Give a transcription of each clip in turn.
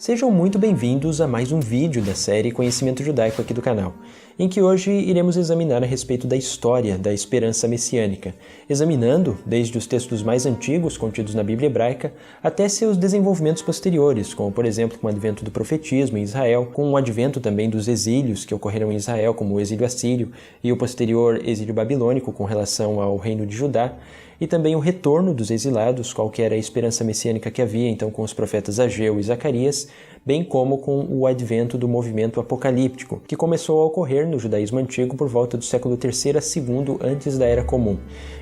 Sejam muito bem-vindos a mais um vídeo da série Conhecimento Judaico aqui do canal, em que hoje iremos examinar a respeito da história da esperança messiânica, examinando desde os textos mais antigos contidos na Bíblia hebraica até seus desenvolvimentos posteriores, como por exemplo com o advento do profetismo em Israel, com o advento também dos exílios que ocorreram em Israel, como o exílio assírio e o posterior exílio babilônico com relação ao reino de Judá, e também o retorno dos exilados, qual que era a esperança messiânica que havia então com os profetas Ageu e Zacarias, bem como com o advento do movimento apocalíptico, que começou a ocorrer no judaísmo antigo por volta do século III a II antes da Era Comum.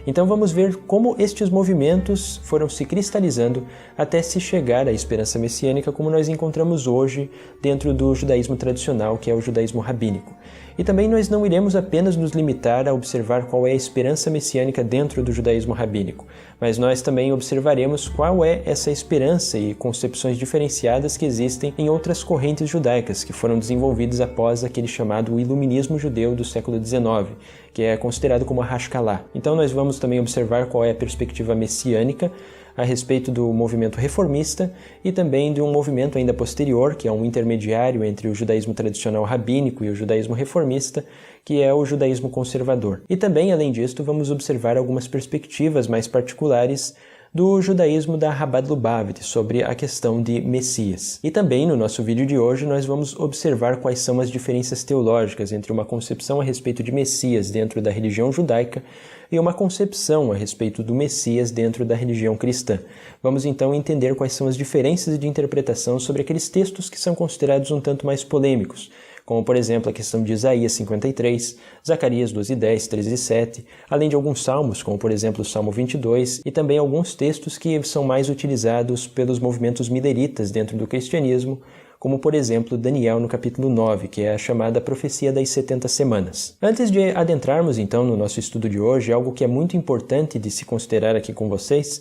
Então vamos ver como estes movimentos foram se cristalizando até se chegar à esperança messiânica como nós encontramos hoje dentro do judaísmo tradicional, que é o judaísmo rabínico. E também nós não iremos apenas nos limitar a observar qual é a esperança messiânica dentro do judaísmo rabínico, mas nós também observaremos qual é essa esperança e concepções diferenciadas que existem em outras correntes judaicas que foram desenvolvidas após aquele chamado iluminismo judeu do século XIX, que é considerado como a Haskalah. Então nós vamos também observar qual é a perspectiva messiânica a respeito do movimento reformista e também de um movimento ainda posterior, que é um intermediário entre o judaísmo tradicional rabínico e o judaísmo reformista, que é o judaísmo conservador. E também, além disso, vamos observar algumas perspectivas mais particulares do judaísmo da Chabad Lubavitch sobre a questão de Messias. E também no nosso vídeo de hoje nós vamos observar quais são as diferenças teológicas entre uma concepção a respeito de Messias dentro da religião judaica e uma concepção a respeito do Messias dentro da religião cristã. Vamos então entender quais são as diferenças de interpretação sobre aqueles textos que são considerados um tanto mais polêmicos, como por exemplo a questão de Isaías 53, Zacarias 12:10, 13:7, além de alguns salmos, como por exemplo o Salmo 22, e também alguns textos que são mais utilizados pelos movimentos mileritas dentro do cristianismo, como por exemplo Daniel no capítulo 9, que é a chamada profecia das 70 semanas. Antes de adentrarmos então no nosso estudo de hoje, algo que é muito importante de se considerar aqui com vocês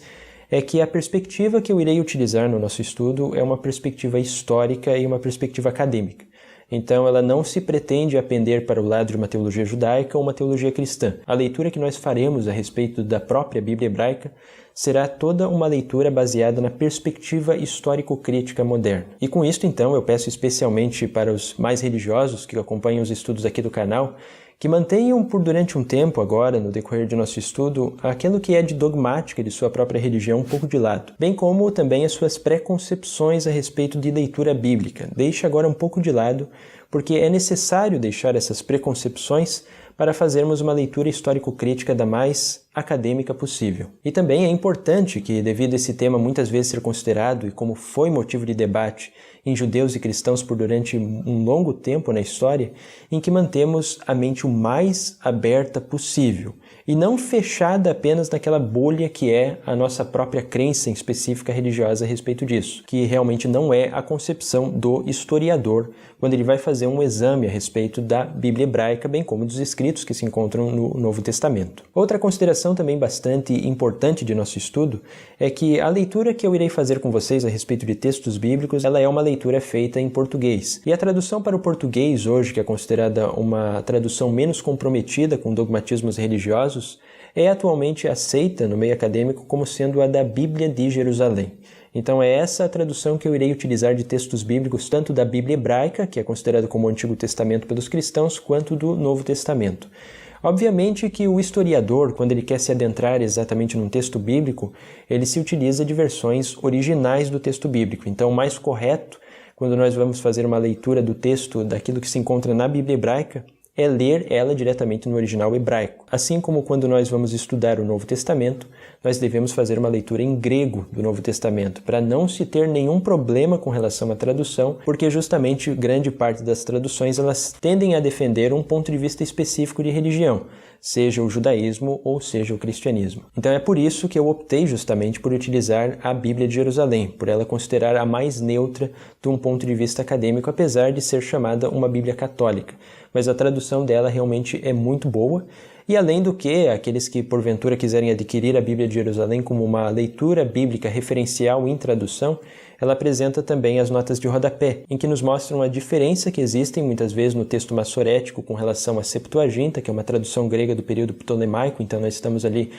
é que a perspectiva que eu irei utilizar no nosso estudo é uma perspectiva histórica e uma perspectiva acadêmica. Então ela não se pretende apender para o lado de uma teologia judaica ou uma teologia cristã. A leitura que nós faremos a respeito da própria Bíblia hebraica será toda uma leitura baseada na perspectiva histórico-crítica moderna. E com isto, então, eu peço especialmente para os mais religiosos que acompanham os estudos aqui do canal, que mantenham por durante um tempo agora, no decorrer de nosso estudo, aquilo que é de dogmática de sua própria religião um pouco de lado, bem como também as suas preconcepções a respeito de leitura bíblica. Deixe agora um pouco de lado, porque é necessário deixar essas preconcepções para fazermos uma leitura histórico-crítica da mais acadêmica possível. E também é importante que, devido a esse tema muitas vezes ser considerado e como foi motivo de debate em judeus e cristãos por durante um longo tempo na história, em que mantemos a mente o mais aberta possível e não fechada apenas naquela bolha que é a nossa própria crença específica religiosa a respeito disso, que realmente não é a concepção do historiador quando ele vai fazer um exame a respeito da Bíblia hebraica, bem como dos escritos que se encontram no Novo Testamento. Outra consideração também bastante importante de nosso estudo é que a leitura que eu irei fazer com vocês a respeito de textos bíblicos, ela é uma leitura feita em português. E a tradução para o português hoje, que é considerada uma tradução menos comprometida com dogmatismos religiosos, é atualmente aceita no meio acadêmico como sendo a da Bíblia de Jerusalém. Então é essa a tradução que eu irei utilizar de textos bíblicos, tanto da Bíblia hebraica, que é considerado como o Antigo Testamento pelos cristãos, quanto do Novo Testamento. Obviamente que o historiador, quando ele quer se adentrar exatamente num texto bíblico, ele se utiliza de versões originais do texto bíblico. Então o mais correto, quando nós vamos fazer uma leitura do texto daquilo que se encontra na Bíblia hebraica, é ler ela diretamente no original hebraico. Assim como quando nós vamos estudar o Novo Testamento, nós devemos fazer uma leitura em grego do Novo Testamento, para não se ter nenhum problema com relação à tradução, porque justamente grande parte das traduções elas tendem a defender um ponto de vista específico de religião, seja o judaísmo ou seja o cristianismo. Então é por isso que eu optei justamente por utilizar a Bíblia de Jerusalém, por ela considerar a mais neutra de um ponto de vista acadêmico, apesar de ser chamada uma Bíblia católica. Mas a tradução dela realmente é muito boa, e além do que, aqueles que porventura quiserem adquirir a Bíblia de Jerusalém como uma leitura bíblica referencial em tradução, ela apresenta também as notas de rodapé, em que nos mostram a diferença que existem muitas vezes no texto massorético com relação à Septuaginta, que é uma tradução grega do período ptolemaico, então nós estamos ali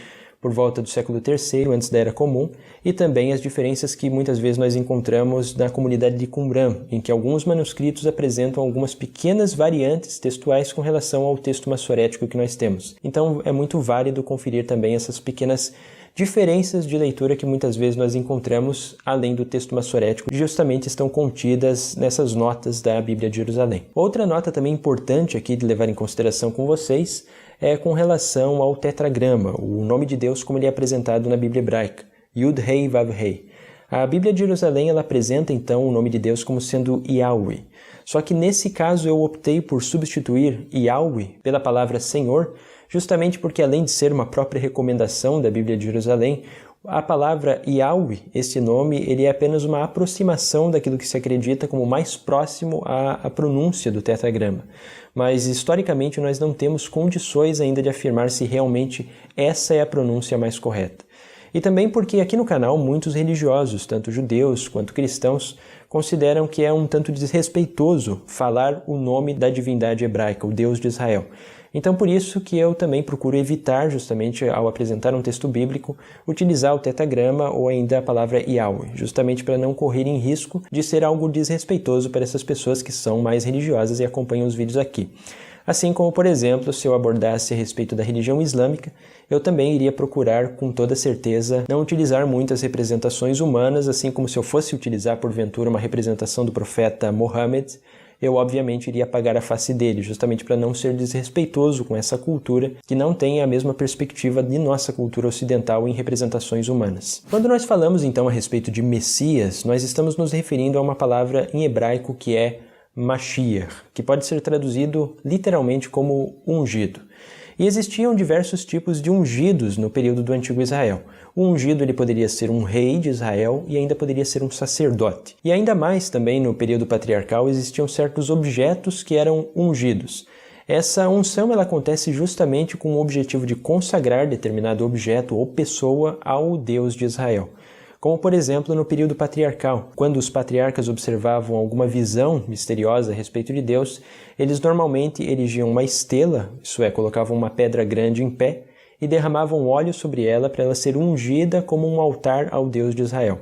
por volta do século III, antes da Era Comum, e também as diferenças que muitas vezes nós encontramos na comunidade de Qumran, em que alguns manuscritos apresentam algumas pequenas variantes textuais com relação ao texto massorético que nós temos. Então é muito válido conferir também essas pequenas diferenças de leitura que muitas vezes nós encontramos além do texto massorético, justamente estão contidas nessas notas da Bíblia de Jerusalém. Outra nota também importante aqui de levar em consideração com vocês é com relação ao tetragrama, o nome de Deus como ele é apresentado na Bíblia hebraica, Yud-Hei Vav-Hei. A Bíblia de Jerusalém ela apresenta então o nome de Deus como sendo Yahweh. Só que nesse caso eu optei por substituir Yahweh pela palavra Senhor, justamente porque além de ser uma própria recomendação da Bíblia de Jerusalém, a palavra Yahweh, esse nome, ele é apenas uma aproximação daquilo que se acredita como mais próximo à pronúncia do tetragrama. Mas historicamente nós não temos condições ainda de afirmar se realmente essa é a pronúncia mais correta. E também porque aqui no canal muitos religiosos, tanto judeus quanto cristãos, consideram que é um tanto desrespeitoso falar o nome da divindade hebraica, o Deus de Israel. Então por isso que eu também procuro evitar, justamente ao apresentar um texto bíblico, utilizar o tetragrama ou ainda a palavra Yahweh, justamente para não correrem risco de ser algo desrespeitoso para essas pessoas que são mais religiosas e acompanham os vídeos aqui. Assim como, por exemplo, se eu abordasse a respeito da religião islâmica, eu também iria procurar, com toda certeza, não utilizar muitas representações humanas, assim como se eu fosse utilizar, porventura, uma representação do profeta Mohammed, eu obviamente iria apagar a face dele, justamente para não ser desrespeitoso com essa cultura que não tem a mesma perspectiva de nossa cultura ocidental em representações humanas. Quando nós falamos então a respeito de Messias, nós estamos nos referindo a uma palavra em hebraico que é Mashiach, que pode ser traduzido literalmente como ungido. E existiam diversos tipos de ungidos no período do Antigo Israel. O ungido ele poderia ser um rei de Israel e ainda poderia ser um sacerdote. E ainda mais também no período patriarcal existiam certos objetos que eram ungidos. Essa unção ela acontece justamente com o objetivo de consagrar determinado objeto ou pessoa ao Deus de Israel. Como, por exemplo, no período patriarcal, quando os patriarcas observavam alguma visão misteriosa a respeito de Deus, eles normalmente erigiam uma estela, isso é, colocavam uma pedra grande em pé e derramavam óleo sobre ela para ela ser ungida como um altar ao Deus de Israel.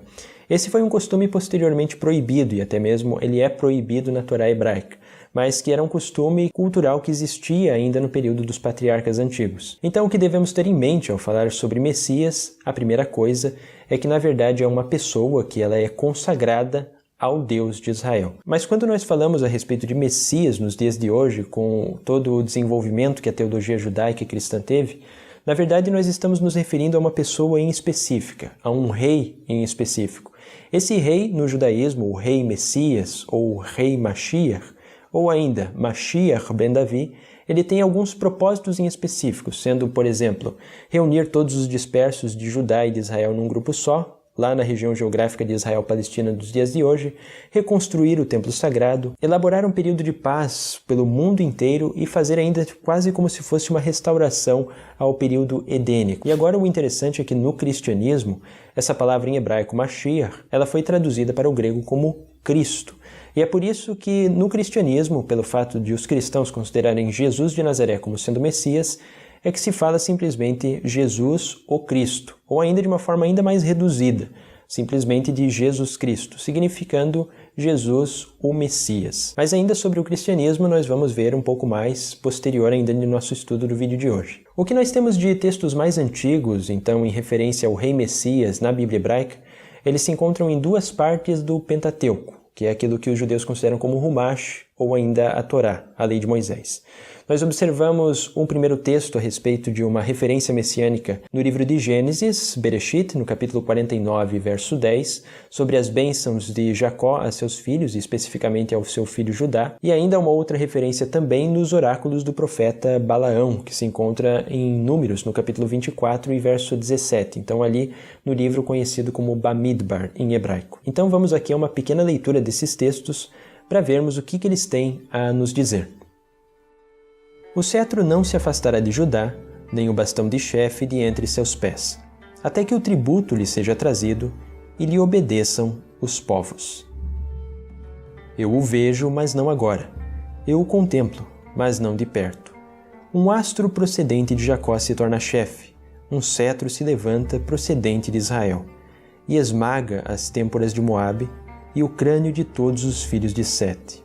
Esse foi um costume posteriormente proibido e até mesmo ele é proibido na Torá hebraica, mas que era um costume cultural que existia ainda no período dos patriarcas antigos. Então o que devemos ter em mente ao falar sobre Messias, a primeira coisa é que na verdade é uma pessoa que ela é consagrada ao Deus de Israel. Mas quando nós falamos a respeito de Messias nos dias de hoje, com todo o desenvolvimento que a teologia judaica e cristã teve, na verdade nós estamos nos referindo a uma pessoa em específica, a um rei em específico. Esse rei no judaísmo, o rei Messias ou o rei Mashiach, ou ainda Mashiach ben Davi, ele tem alguns propósitos em específico, sendo, por exemplo, reunir todos os dispersos de Judá e de Israel num grupo só, lá na região geográfica de Israel-Palestina dos dias de hoje, reconstruir o templo sagrado, elaborar um período de paz pelo mundo inteiro e fazer ainda quase como se fosse uma restauração ao período edênico. E agora o interessante é que no cristianismo, essa palavra em hebraico, Mashiach, ela foi traduzida para o grego como Cristo. E é por isso que no cristianismo, pelo fato de os cristãos considerarem Jesus de Nazaré como sendo Messias, é que se fala simplesmente Jesus o Cristo, ou ainda de uma forma ainda mais reduzida, simplesmente de Jesus Cristo, significando Jesus o Messias. Mas ainda sobre o cristianismo nós vamos ver um pouco mais posterior ainda no nosso estudo do vídeo de hoje. O que nós temos de textos mais antigos, então em referência ao rei Messias na Bíblia hebraica, eles se encontram em duas partes do Pentateuco, que é aquilo que os judeus consideram como Humash, ou ainda a Torá, a lei de Moisés. Nós observamos um primeiro texto a respeito de uma referência messiânica no livro de Gênesis, Bereshit, no capítulo 49, verso 10, sobre as bênçãos de Jacó a seus filhos, e especificamente ao seu filho Judá, e ainda uma outra referência também nos oráculos do profeta Balaão, que se encontra em Números, no capítulo 24 e verso 17, então ali no livro conhecido como Bamidbar, em hebraico. Então vamos aqui a uma pequena leitura desses textos para vermos o que eles têm a nos dizer. O cetro não se afastará de Judá, nem o bastão de chefe de entre seus pés, até que o tributo lhe seja trazido e lhe obedeçam os povos. Eu o vejo, mas não agora. Eu o contemplo, mas não de perto. Um astro procedente de Jacó se torna chefe, um cetro se levanta procedente de Israel, e esmaga as têmporas de Moabe e o crânio de todos os filhos de Sete.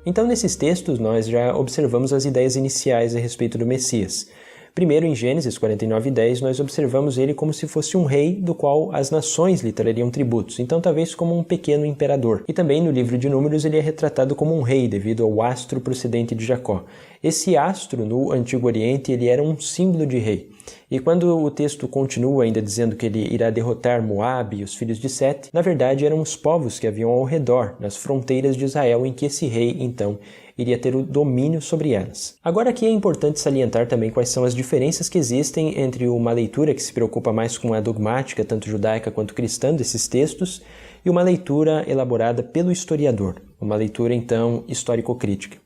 Então, nesses textos, nós já observamos as ideias iniciais a respeito do Messias. Primeiro, em Gênesis 49:10, nós observamos ele como se fosse um rei do qual as nações lhe trariam tributos, então talvez como um pequeno imperador. E também no livro de Números ele é retratado como um rei devido ao astro procedente de Jacó. Esse astro no Antigo Oriente ele era um símbolo de rei. E quando o texto continua ainda dizendo que ele irá derrotar Moabe e os filhos de Sete, na verdade eram os povos que haviam ao redor, nas fronteiras de Israel, em que esse rei, então, iria ter o domínio sobre elas. Agora aqui é importante salientar também quais são as diferenças que existem entre uma leitura que se preocupa mais com a dogmática, tanto judaica quanto cristã, desses textos, e uma leitura elaborada pelo historiador, uma leitura, então, histórico-crítica.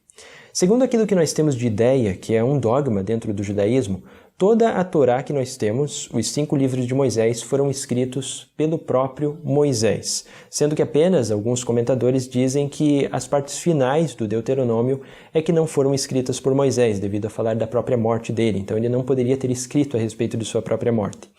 Segundo aquilo que nós temos de ideia, que é um dogma dentro do judaísmo, toda a Torá que nós temos, os 5 livros de Moisés, foram escritos pelo próprio Moisés, sendo que apenas alguns comentadores dizem que as partes finais do Deuteronômio é que não foram escritas por Moisés, devido a falar da própria morte dele, então ele não poderia ter escrito a respeito de sua própria morte.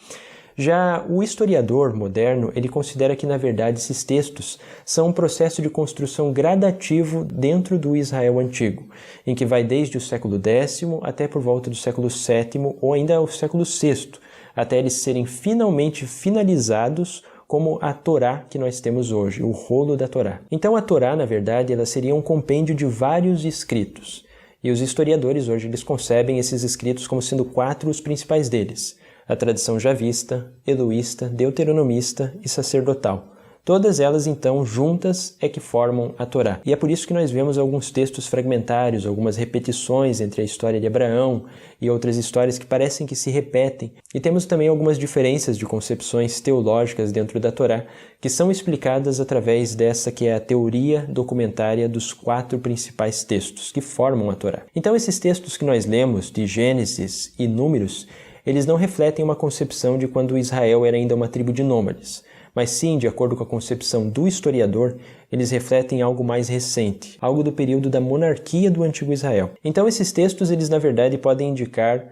Já o historiador moderno, ele considera que, na verdade, esses textos são um processo de construção gradativo dentro do Israel antigo, em que vai desde o século X até por volta do século VII ou ainda o século VI, até eles serem finalmente finalizados como a Torá que nós temos hoje, o rolo da Torá. Então a Torá, na verdade, ela seria um compêndio de vários escritos, e os historiadores hoje eles concebem esses escritos como sendo 4 os principais deles: a tradição javista, eloísta, deuteronomista e sacerdotal. Todas elas, então, juntas é que formam a Torá. E é por isso que nós vemos alguns textos fragmentários, algumas repetições entre a história de Abraão e outras histórias que parecem que se repetem. E temos também algumas diferenças de concepções teológicas dentro da Torá, que são explicadas através dessa que é a teoria documentária dos 4 principais textos que formam a Torá. Então, esses textos que nós lemos, de Gênesis e Números, eles não refletem uma concepção de quando Israel era ainda uma tribo de nômades, mas sim, de acordo com a concepção do historiador, eles refletem algo mais recente, algo do período da monarquia do antigo Israel. Então esses textos, eles na verdade podem indicar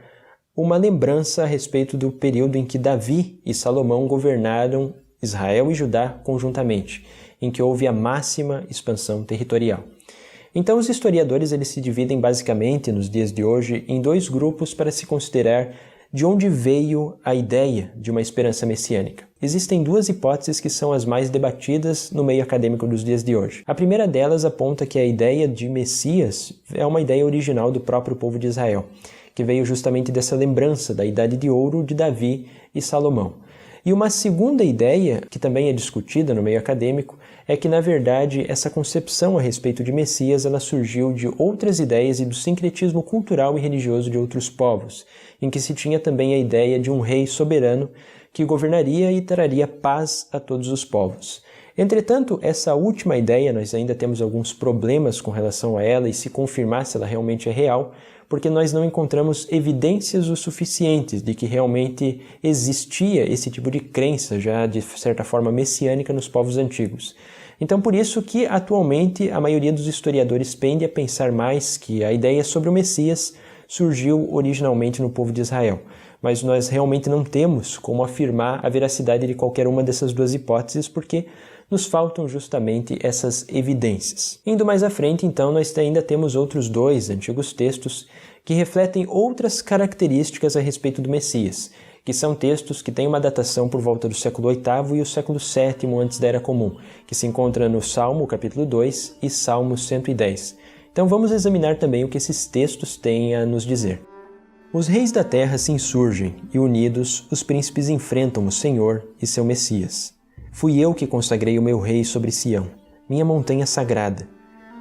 uma lembrança a respeito do período em que Davi e Salomão governaram Israel e Judá conjuntamente, em que houve a máxima expansão territorial. Então os historiadores eles se dividem basicamente, nos dias de hoje, em 2 grupos para se considerar de onde veio a ideia de uma esperança messiânica. Existem 2 hipóteses que são as mais debatidas no meio acadêmico dos dias de hoje. A primeira delas aponta que a ideia de Messias é uma ideia original do próprio povo de Israel, que veio justamente dessa lembrança da Idade de Ouro de Davi e Salomão. E uma segunda ideia, que também é discutida no meio acadêmico, é que, na verdade, essa concepção a respeito de Messias ela surgiu de outras ideias e do sincretismo cultural e religioso de outros povos, em que se tinha também a ideia de um rei soberano que governaria e traria paz a todos os povos. Entretanto, essa última ideia, nós ainda temos alguns problemas com relação a ela e se confirmar se ela realmente é real, porque nós não encontramos evidências o suficientes de que realmente existia esse tipo de crença já de certa forma messiânica nos povos antigos. Então por isso que atualmente a maioria dos historiadores pende a pensar mais que a ideia sobre o Messias surgiu originalmente no povo de Israel. Mas nós realmente não temos como afirmar a veracidade de qualquer uma dessas 2 hipóteses porque nos faltam justamente essas evidências. Indo mais à frente, então, nós ainda temos outros 2 antigos textos que refletem outras características a respeito do Messias, que são textos que têm uma datação por volta do século VIII e o século VII antes da Era Comum, que se encontra no Salmo, capítulo 2 e Salmo 110. Então vamos examinar também o que esses textos têm a nos dizer. Os reis da terra se insurgem e, unidos, os príncipes enfrentam o Senhor e seu Messias. Fui eu que consagrei o meu rei sobre Sião, minha montanha sagrada.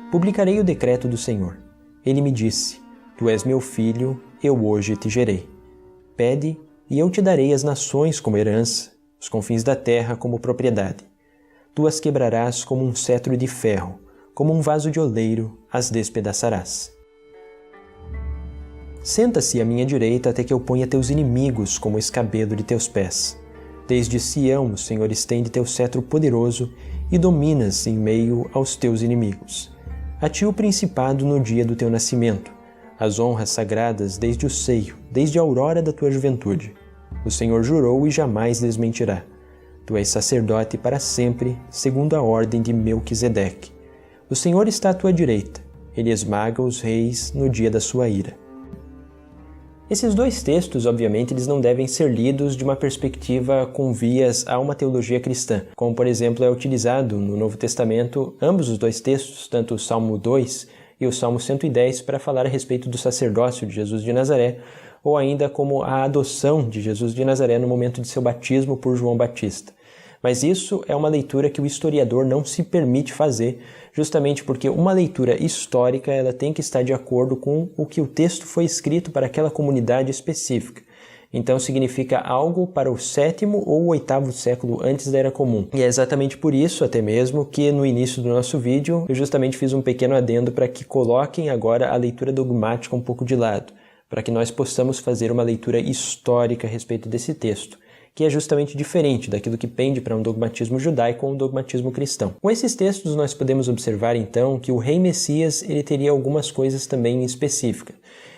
Publicarei o decreto do Senhor. Ele me disse: Tu és meu filho, eu hoje te gerei. Pede, e eu te darei as nações como herança, os confins da terra como propriedade. Tu as quebrarás como um cetro de ferro, como um vaso de oleiro as despedaçarás. Senta-se à minha direita até que eu ponha teus inimigos como escabelo de teus pés. Desde Sião o Senhor estende teu cetro poderoso e dominas em meio aos teus inimigos. A ti o principado no dia do teu nascimento, as honras sagradas desde o seio, desde a aurora da tua juventude. O Senhor jurou e jamais desmentirá. Tu és sacerdote para sempre, segundo a ordem de Melquisedeque. O Senhor está à tua direita. Ele esmaga os reis no dia da sua ira. Esses dois textos, obviamente, eles não devem ser lidos de uma perspectiva com vias a uma teologia cristã, como, por exemplo, é utilizado no Novo Testamento ambos os dois textos, tanto o Salmo 2 e o Salmo 110, para falar a respeito do sacerdócio de Jesus de Nazaré, ou ainda como a adoção de Jesus de Nazaré no momento de seu batismo por João Batista. Mas isso é uma leitura que o historiador não se permite fazer, justamente porque uma leitura histórica ela tem que estar de acordo com o que o texto foi escrito para aquela comunidade específica. Então significa algo para o 7º ou 8º século antes da Era Comum. E é exatamente por isso, até mesmo, que no início do nosso vídeo eu justamente fiz um pequeno adendo para que coloquem agora a leitura dogmática um pouco de lado, para que nós possamos fazer uma leitura histórica a respeito desse texto, que é justamente diferente daquilo que pende para um dogmatismo judaico ou um dogmatismo cristão. Com esses textos nós podemos observar então que o rei Messias ele teria algumas coisas também específicas.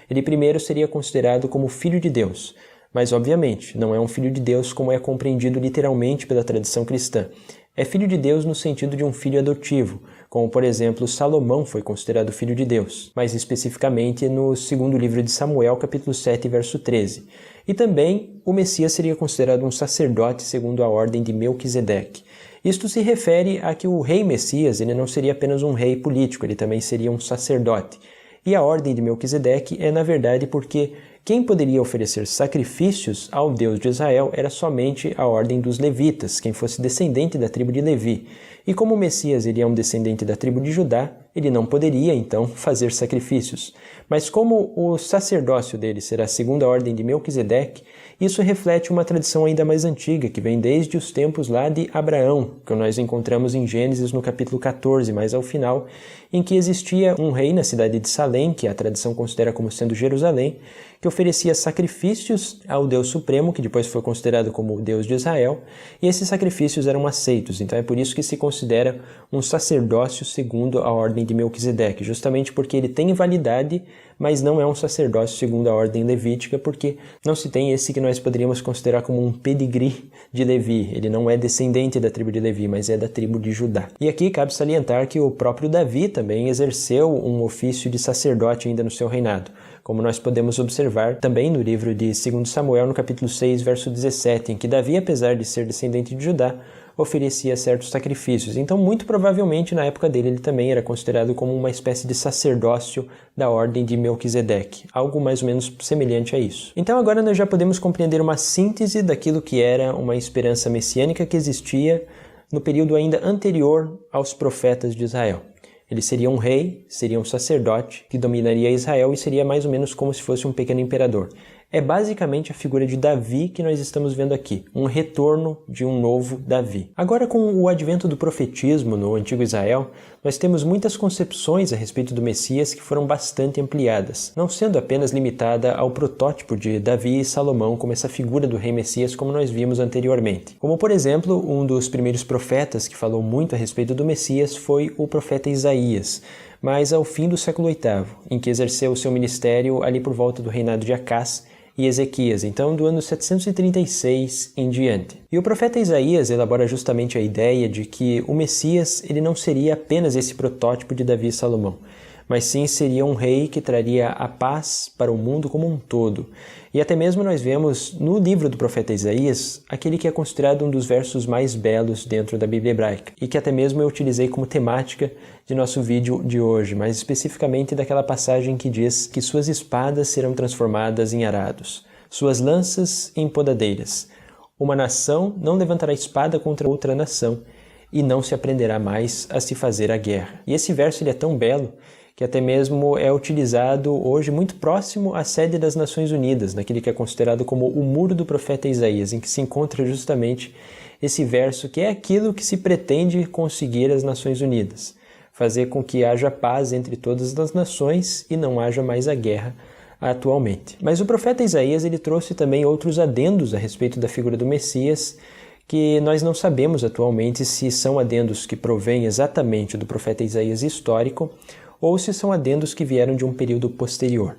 Ele primeiro seria considerado como filho de Deus, mas obviamente não é um filho de Deus como é compreendido literalmente pela tradição cristã. É filho de Deus no sentido de um filho adotivo, como por exemplo Salomão foi considerado filho de Deus, mais especificamente no segundo livro de Samuel, capítulo 7, verso 13. E também o Messias seria considerado um sacerdote segundo a ordem de Melquisedeque. Isto se refere a que o rei Messias ele não seria apenas um rei político, ele também seria um sacerdote. E a ordem de Melquisedeque é na verdade porque quem poderia oferecer sacrifícios ao Deus de Israel era somente a ordem dos levitas, quem fosse descendente da tribo de Levi. E como o Messias ele é um descendente da tribo de Judá, ele não poderia, então, fazer sacrifícios. Mas como o sacerdócio dele será segundo a ordem de Melquisedeque, isso reflete uma tradição ainda mais antiga, que vem desde os tempos lá de Abraão, que nós encontramos em Gênesis no capítulo 14, mais ao final, em que existia um rei na cidade de Salém, que a tradição considera como sendo Jerusalém, que oferecia sacrifícios ao Deus Supremo, que depois foi considerado como o Deus de Israel, e esses sacrifícios eram aceitos. Então é por isso que se considera um sacerdócio segundo a ordem de Melquisedeque, justamente porque ele tem validade, mas não é um sacerdócio segundo a ordem levítica, porque não se tem esse que nós poderíamos considerar como um pedigree de Levi. Ele não é descendente da tribo de Levi, mas é da tribo de Judá. E aqui cabe salientar que o próprio Davi também exerceu um ofício de sacerdote ainda no seu reinado, como nós podemos observar também no livro de 2 Samuel, no capítulo 6, verso 17, em que Davi, apesar de ser descendente de Judá, oferecia certos sacrifícios. Então, muito provavelmente, na época dele, ele também era considerado como uma espécie de sacerdócio da ordem de Melquisedeque, algo mais ou menos semelhante a isso. Então, agora nós já podemos compreender uma síntese daquilo que era uma esperança messiânica que existia no período ainda anterior aos profetas de Israel. Ele seria um rei, seria um sacerdote que dominaria Israel e seria mais ou menos como se fosse um pequeno imperador. É basicamente a figura de Davi que nós estamos vendo aqui, um retorno de um novo Davi. Agora, com o advento do profetismo no antigo Israel, nós temos muitas concepções a respeito do Messias que foram bastante ampliadas, não sendo apenas limitada ao protótipo de Davi e Salomão como essa figura do rei Messias como nós vimos anteriormente. Como, por exemplo, um dos primeiros profetas que falou muito a respeito do Messias foi o profeta Isaías, mas ao fim do século VIII, em que exerceu o seu ministério ali por volta do reinado de Acás e Ezequias, então do ano 736 em diante. E o profeta Isaías elabora justamente a ideia de que o Messias ele não seria apenas esse protótipo de Davi e Salomão, mas sim seria um rei que traria a paz para o mundo como um todo. E até mesmo nós vemos no livro do profeta Isaías aquele que é considerado um dos versos mais belos dentro da Bíblia hebraica e que até mesmo eu utilizei como temática de nosso vídeo de hoje, mais especificamente daquela passagem que diz que suas espadas serão transformadas em arados, suas lanças em podadeiras. Uma nação não levantará espada contra outra nação e não se aprenderá mais a se fazer a guerra. E esse verso ele é tão belo que até mesmo é utilizado hoje muito próximo à sede das Nações Unidas, naquele que é considerado como o muro do profeta Isaías, em que se encontra justamente esse verso que é aquilo que se pretende conseguir as Nações Unidas, fazer com que haja paz entre todas as nações e não haja mais a guerra atualmente. Mas o profeta Isaías ele trouxe também outros adendos a respeito da figura do Messias, que nós não sabemos atualmente se são adendos que provêm exatamente do profeta Isaías histórico ou se são adendos que vieram de um período posterior.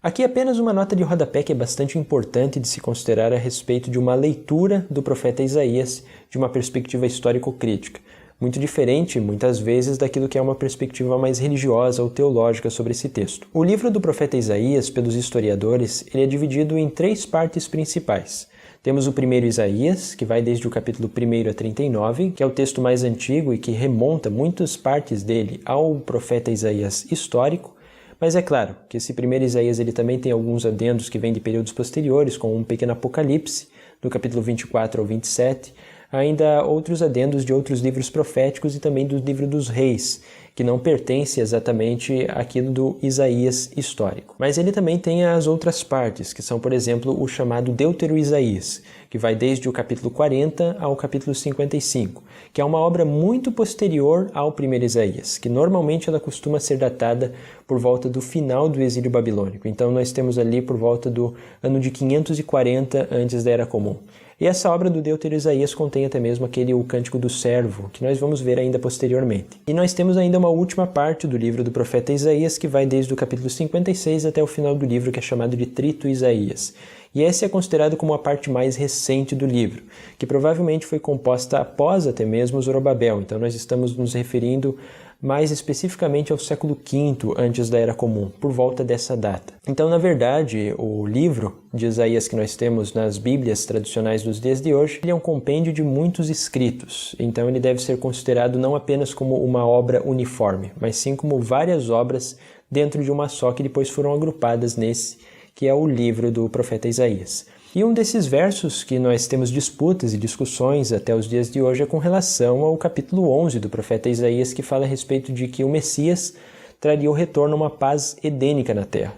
Aqui apenas uma nota de rodapé que é bastante importante de se considerar a respeito de uma leitura do profeta Isaías de uma perspectiva histórico-crítica, muito diferente, muitas vezes, daquilo que é uma perspectiva mais religiosa ou teológica sobre esse texto. O livro do profeta Isaías, pelos historiadores, ele é dividido em 3 partes principais. Temos o primeiro Isaías, que vai desde o capítulo 1 a 39, que é o texto mais antigo e que remonta muitas partes dele ao profeta Isaías histórico. Mas é claro que esse primeiro Isaías ele também tem alguns adendos que vêm de períodos posteriores, como um pequeno Apocalipse, do capítulo 24 ao 27, ainda outros adendos de outros livros proféticos e também do livro dos reis, que não pertence exatamente àquilo do Isaías histórico. Mas ele também tem as outras partes, que são, por exemplo, o chamado Deutero-Isaías, que vai desde o capítulo 40 ao capítulo 55, que é uma obra muito posterior ao primeiro Isaías, que normalmente ela costuma ser datada por volta do final do exílio babilônico. Então nós temos ali por volta do ano de 540 antes da Era Comum. E essa obra do Deutero-Isaías contém até mesmo o Cântico do Servo, que nós vamos ver ainda posteriormente. E nós temos ainda uma última parte do livro do profeta Isaías, que vai desde o capítulo 56 até o final do livro, que é chamado de Trito Isaías. E essa é considerado como a parte mais recente do livro, que provavelmente foi composta após até mesmo Zorobabel. Então nós estamos nos referindo mais especificamente ao século V antes da Era Comum, por volta dessa data. Então, na verdade, o livro de Isaías que nós temos nas Bíblias tradicionais dos dias de hoje, ele é um compêndio de muitos escritos. Então ele deve ser considerado não apenas como uma obra uniforme, mas sim como várias obras dentro de uma só que depois foram agrupadas nesse, que é o livro do profeta Isaías. E um desses versos que nós temos disputas e discussões até os dias de hoje é com relação ao capítulo 11 do profeta Isaías, que fala a respeito de que o Messias traria o retorno a uma paz edênica na terra.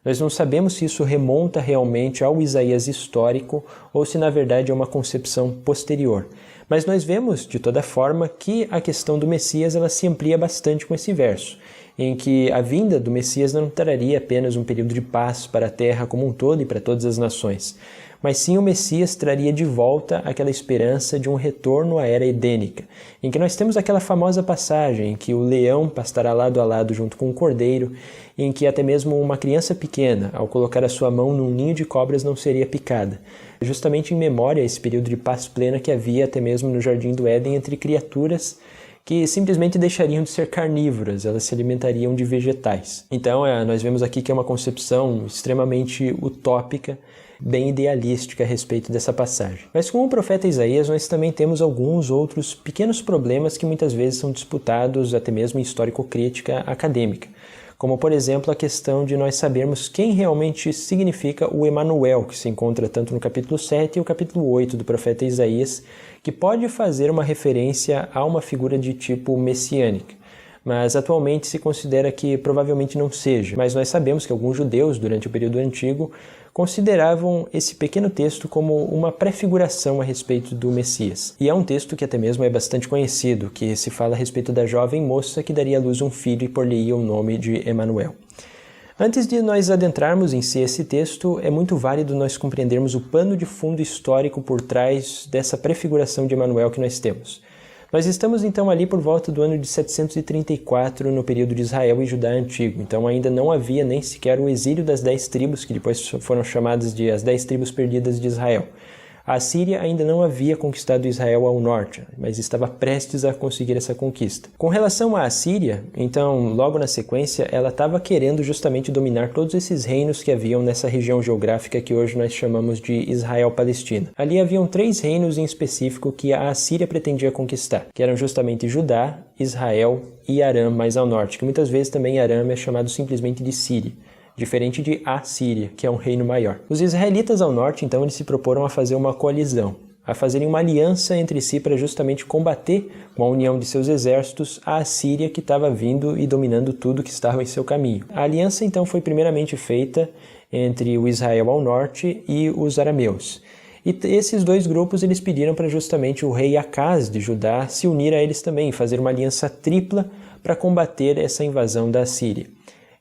Nós não sabemos se isso remonta realmente ao Isaías histórico ou se na verdade é uma concepção posterior. Mas nós vemos, de toda forma, que a questão do Messias ela se amplia bastante com esse verso, em que a vinda do Messias não traria apenas um período de paz para a terra como um todo e para todas as nações, mas sim o Messias traria de volta aquela esperança de um retorno à era edênica, em que nós temos aquela famosa passagem em que o leão pastará lado a lado junto com o cordeiro, em que até mesmo uma criança pequena, ao colocar a sua mão num ninho de cobras, não seria picada, justamente em memória a esse período de paz plena que havia até mesmo no Jardim do Éden entre criaturas que simplesmente deixariam de ser carnívoras, elas se alimentariam de vegetais. Então, nós vemos aqui que é uma concepção extremamente utópica, bem idealística a respeito dessa passagem. Mas com o profeta Isaías, nós também temos alguns outros pequenos problemas que muitas vezes são disputados até mesmo em histórico-crítica acadêmica, como, por exemplo, a questão de nós sabermos quem realmente significa o Emanuel, que se encontra tanto no capítulo 7 e o capítulo 8 do profeta Isaías, que pode fazer uma referência a uma figura de tipo messiânica. Mas atualmente se considera que provavelmente não seja. Mas nós sabemos que alguns judeus, durante o período antigo, consideravam esse pequeno texto como uma prefiguração a respeito do Messias. E é um texto que até mesmo é bastante conhecido, que se fala a respeito da jovem moça que daria à luz um filho e por-lhe-ia o nome de Emanuel. Antes de nós adentrarmos em si esse texto, é muito válido nós compreendermos o pano de fundo histórico por trás dessa prefiguração de Emanuel que nós temos. Nós estamos então ali por volta do ano de 734 no período de Israel e Judá antigo, então ainda não havia nem sequer o exílio das 10 tribos, que depois foram chamadas de as 10 tribos perdidas de Israel. A Assíria ainda não havia conquistado Israel ao norte, mas estava prestes a conseguir essa conquista. Com relação à Assíria, então, logo na sequência, ela estava querendo justamente dominar todos esses reinos que haviam nessa região geográfica que hoje nós chamamos de Israel-Palestina. Ali haviam 3 reinos em específico que a Assíria pretendia conquistar, que eram justamente Judá, Israel e Arã, mais ao norte, que muitas vezes também Arã é chamado simplesmente de Síria, diferente de Assíria, que é um reino maior. Os israelitas ao norte, então, eles se proporam a fazer uma coalizão, a fazerem uma aliança entre si para justamente combater, com a união de seus exércitos, a Assíria que estava vindo e dominando tudo que estava em seu caminho. A aliança, então, foi primeiramente feita entre o Israel ao norte e os arameus. E esses 2 grupos eles pediram para justamente o rei Acaz de Judá se unir a eles também, fazer uma aliança tripla para combater essa invasão da Assíria.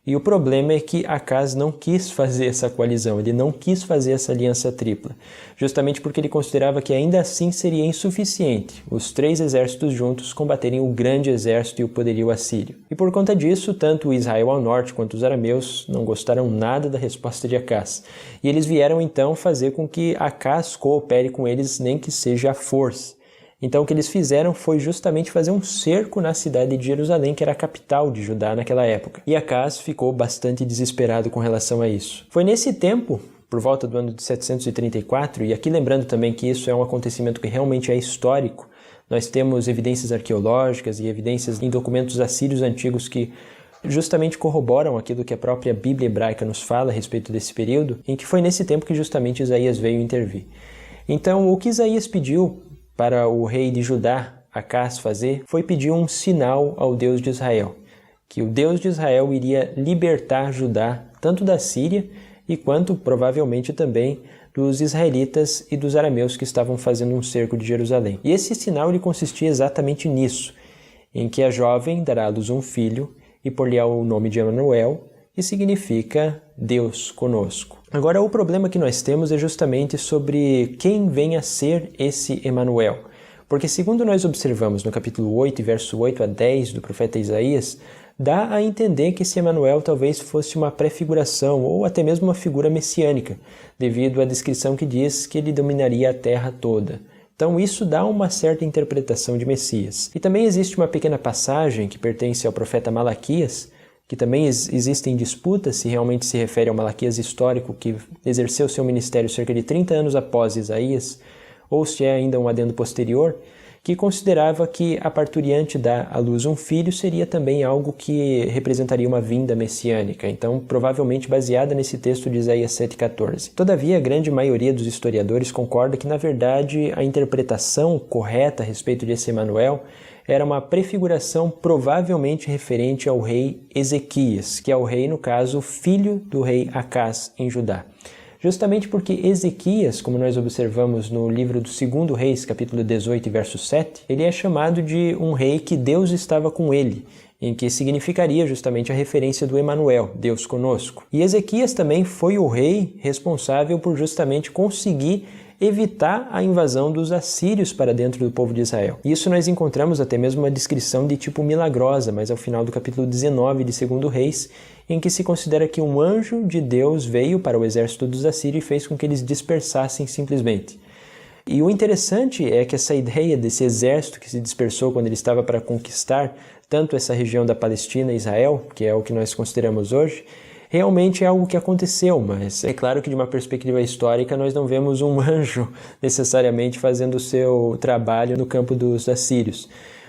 E o problema é que Acaz não quis fazer essa coalizão, ele não quis fazer essa aliança tripla, justamente porque ele considerava que ainda assim seria insuficiente os 3 exércitos juntos combaterem o grande exército e o poderio assírio. E por conta disso, tanto o Israel ao norte quanto os arameus não gostaram nada da resposta de Acaz. E eles vieram então fazer com que Acaz coopere com eles, nem que seja à força. Então o que eles fizeram foi justamente fazer um cerco na cidade de Jerusalém, que era a capital de Judá naquela época. E Acaz ficou bastante desesperado com relação a isso. Foi nesse tempo, por volta do ano de 734, e aqui lembrando também que isso é um acontecimento que realmente é histórico, nós temos evidências arqueológicas e evidências em documentos assírios antigos que justamente corroboram aquilo que a própria Bíblia hebraica nos fala a respeito desse período, em que foi nesse tempo que justamente Isaías veio intervir. Então o que Isaías pediu para o rei de Judá, Acaz, fazer, foi pedir um sinal ao Deus de Israel, que o Deus de Israel iria libertar Judá tanto da Síria e quanto provavelmente também dos israelitas e dos arameus que estavam fazendo um cerco de Jerusalém. E esse sinal ele consistia exatamente nisso, em que a jovem dará à luz um filho e por-lhe-á o nome de Emanuel, que significa Deus conosco. Agora, o problema que nós temos é justamente sobre quem vem a ser esse Emanuel. Porque segundo nós observamos no capítulo 8, verso 8 a 10 do profeta Isaías, dá a entender que esse Emanuel talvez fosse uma prefiguração ou até mesmo uma figura messiânica, devido à descrição que diz que ele dominaria a terra toda. Então isso dá uma certa interpretação de Messias. E também existe uma pequena passagem que pertence ao profeta Malaquias, que também existem disputas se realmente se refere ao Malaquias histórico que exerceu seu ministério cerca de 30 anos após Isaías, ou se é ainda um adendo posterior, que considerava que a parturiente dar à luz um filho seria também algo que representaria uma vinda messiânica, então provavelmente baseada nesse texto de Isaías 7,14. Todavia, a grande maioria dos historiadores concorda que, na verdade, a interpretação correta a respeito desse Emanuel era uma prefiguração provavelmente referente ao rei Ezequias, que é o rei, no caso, filho do rei Acaz em Judá. Justamente porque Ezequias, como nós observamos no livro do 2º Reis, capítulo 18, verso 7, ele é chamado de um rei que Deus estava com ele, em que significaria justamente a referência do Emanuel, Deus conosco. E Ezequias também foi o rei responsável por justamente conseguir evitar a invasão dos assírios para dentro do povo de Israel. Isso nós encontramos até mesmo uma descrição de tipo milagrosa, mas ao final do capítulo 19 de 2º Reis, em que se considera que um anjo de Deus veio para o exército dos assírios e fez com que eles dispersassem simplesmente. E o interessante é que essa ideia desse exército que se dispersou quando ele estava para conquistar tanto essa região da Palestina e Israel, que é o que nós consideramos hoje, realmente é algo que aconteceu, mas é claro que de uma perspectiva histórica nós não vemos um anjo necessariamente fazendo o seu trabalho no campo dos assírios.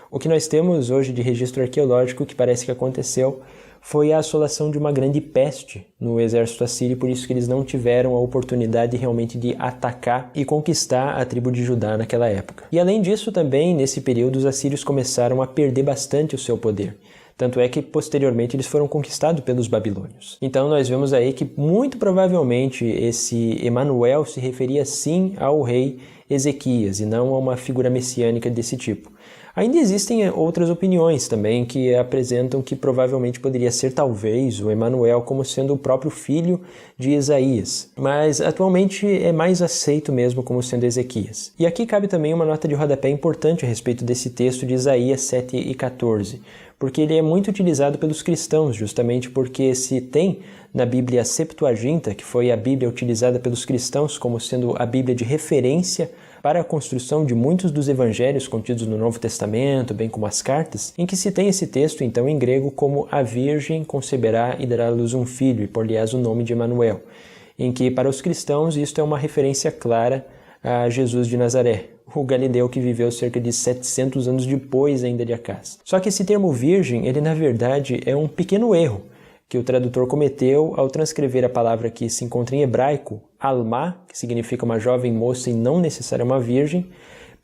O que nós temos hoje de registro arqueológico que parece que aconteceu foi a assolação de uma grande peste no exército assírio, por isso que eles não tiveram a oportunidade realmente de atacar e conquistar a tribo de Judá naquela época. E além disso também, nesse período, os assírios começaram a perder bastante o seu poder. Tanto é que, posteriormente, eles foram conquistados pelos babilônios. Então, nós vemos aí que, muito provavelmente, esse Emanuel se referia sim ao rei Ezequias, e não a uma figura messiânica desse tipo. Ainda existem outras opiniões também que apresentam que provavelmente poderia ser talvez o Emanuel como sendo o próprio filho de Isaías, mas atualmente é mais aceito mesmo como sendo Ezequias. E aqui cabe também uma nota de rodapé importante a respeito desse texto de Isaías 7:14, porque ele é muito utilizado pelos cristãos, justamente porque se tem na Bíblia a Septuaginta, que foi a Bíblia utilizada pelos cristãos como sendo a Bíblia de referência para a construção de muitos dos evangelhos contidos no Novo Testamento, bem como as cartas, em que se tem esse texto, então, em grego, como a Virgem conceberá e dará à luz um filho, e por-lhe-ás o nome de Emanuel, em que, para os cristãos, isto é uma referência clara a Jesus de Nazaré, o galileu que viveu cerca de 700 anos depois ainda de Acaz. Só que esse termo virgem, ele na verdade é um pequeno erro que o tradutor cometeu ao transcrever a palavra que se encontra em hebraico, alma, que significa uma jovem moça e não necessariamente uma virgem,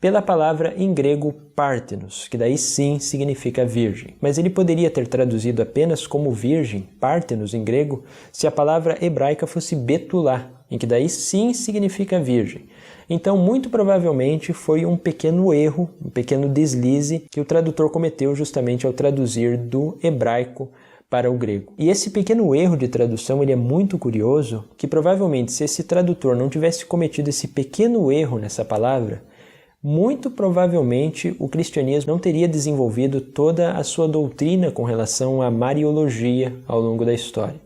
pela palavra em grego partenos, que daí sim significa virgem. Mas ele poderia ter traduzido apenas como virgem, partenos em grego, se a palavra hebraica fosse betulá, em que daí sim significa virgem. Então, muito provavelmente foi um pequeno erro, um pequeno deslize que o tradutor cometeu justamente ao traduzir do hebraico para o grego. E esse pequeno erro de tradução ele é muito curioso, que provavelmente se esse tradutor não tivesse cometido esse pequeno erro nessa palavra, muito provavelmente o cristianismo não teria desenvolvido toda a sua doutrina com relação à Mariologia ao longo da história.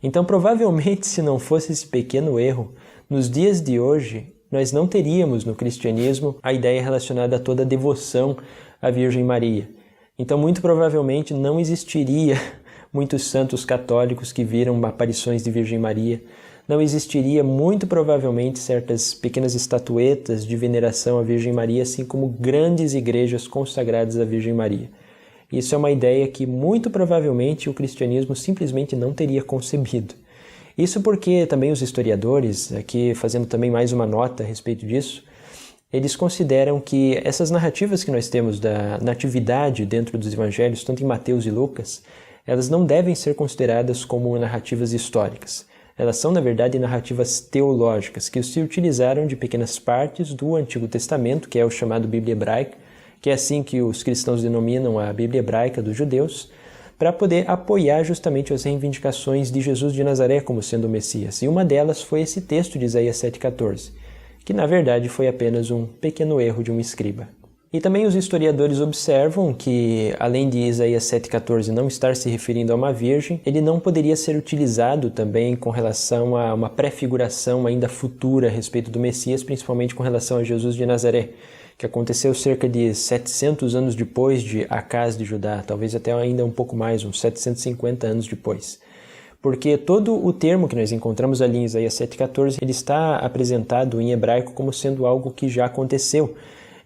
Então, provavelmente, se não fosse esse pequeno erro, nos dias de hoje, nós não teríamos no cristianismo a ideia relacionada a toda a devoção à Virgem Maria. Então, muito provavelmente, não existiria muitos santos católicos que viram aparições de Virgem Maria. Não existiria, muito provavelmente, certas pequenas estatuetas de veneração à Virgem Maria, assim como grandes igrejas consagradas à Virgem Maria. Isso é uma ideia que, muito provavelmente, o cristianismo simplesmente não teria concebido. Isso porque também os historiadores, aqui fazendo também mais uma nota a respeito disso, eles consideram que essas narrativas que nós temos da natividade dentro dos evangelhos, tanto em Mateus e Lucas, elas não devem ser consideradas como narrativas históricas. Elas são, na verdade, narrativas teológicas, que se utilizaram de pequenas partes do Antigo Testamento, que é o chamado Bíblia Hebraica, que é assim que os cristãos denominam a Bíblia Hebraica dos judeus, para poder apoiar justamente as reivindicações de Jesus de Nazaré como sendo o Messias. E uma delas foi esse texto de Isaías 7,14, que na verdade foi apenas um pequeno erro de um escriba. E também os historiadores observam que, além de Isaías 7,14 não estar se referindo a uma virgem, ele não poderia ser utilizado também com relação a uma prefiguração ainda futura a respeito do Messias, principalmente com relação a Jesus de Nazaré, que aconteceu cerca de 700 anos depois de Acás de Judá, talvez até ainda um pouco mais, uns 750 anos depois. Porque todo o termo que nós encontramos ali em Isaías 7,14, ele está apresentado em hebraico como sendo algo que já aconteceu.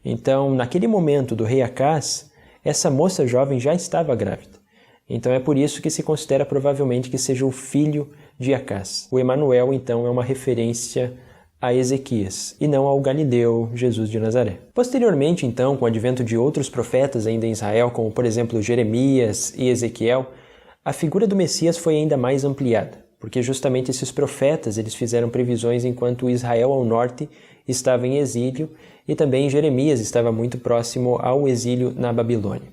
Então, naquele momento do rei Acás, essa moça jovem já estava grávida. Então é por isso que se considera provavelmente que seja o filho de Acás. O Emanuel, então, é uma referência a Ezequias, e não ao Galileu, Jesus de Nazaré. Posteriormente, então, com o advento de outros profetas ainda em Israel, como por exemplo Jeremias e Ezequiel, a figura do Messias foi ainda mais ampliada, porque justamente esses profetas eles fizeram previsões enquanto Israel ao norte estava em exílio e também Jeremias estava muito próximo ao exílio na Babilônia.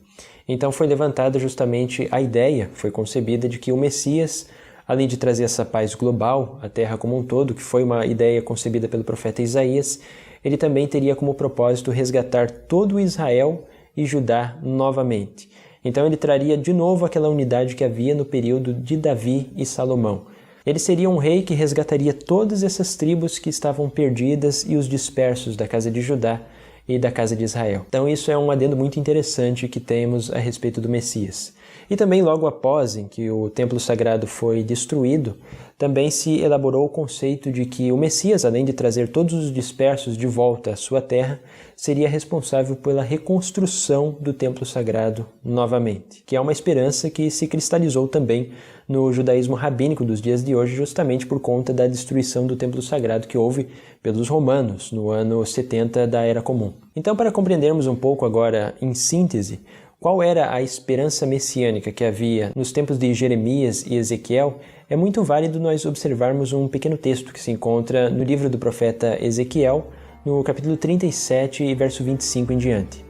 Então foi levantada justamente a ideia, foi concebida de que o Messias, além de trazer essa paz global à terra como um todo, que foi uma ideia concebida pelo profeta Isaías, ele também teria como propósito resgatar todo Israel e Judá novamente. Então ele traria de novo aquela unidade que havia no período de Davi e Salomão. Ele seria um rei que resgataria todas essas tribos que estavam perdidas e os dispersos da casa de Judá e da casa de Israel. Então isso é um adendo muito interessante que temos a respeito do Messias. E também logo após em que o templo sagrado foi destruído, também se elaborou o conceito de que o Messias, além de trazer todos os dispersos de volta à sua terra, seria responsável pela reconstrução do templo sagrado novamente, que é uma esperança que se cristalizou também no judaísmo rabínico dos dias de hoje, justamente por conta da destruição do templo sagrado que houve pelos romanos no ano 70 da Era Comum. Então, para compreendermos um pouco agora, em síntese, qual era a esperança messiânica que havia nos tempos de Jeremias e Ezequiel, é muito válido nós observarmos um pequeno texto que se encontra no livro do profeta Ezequiel, no capítulo 37 e verso 25 em diante.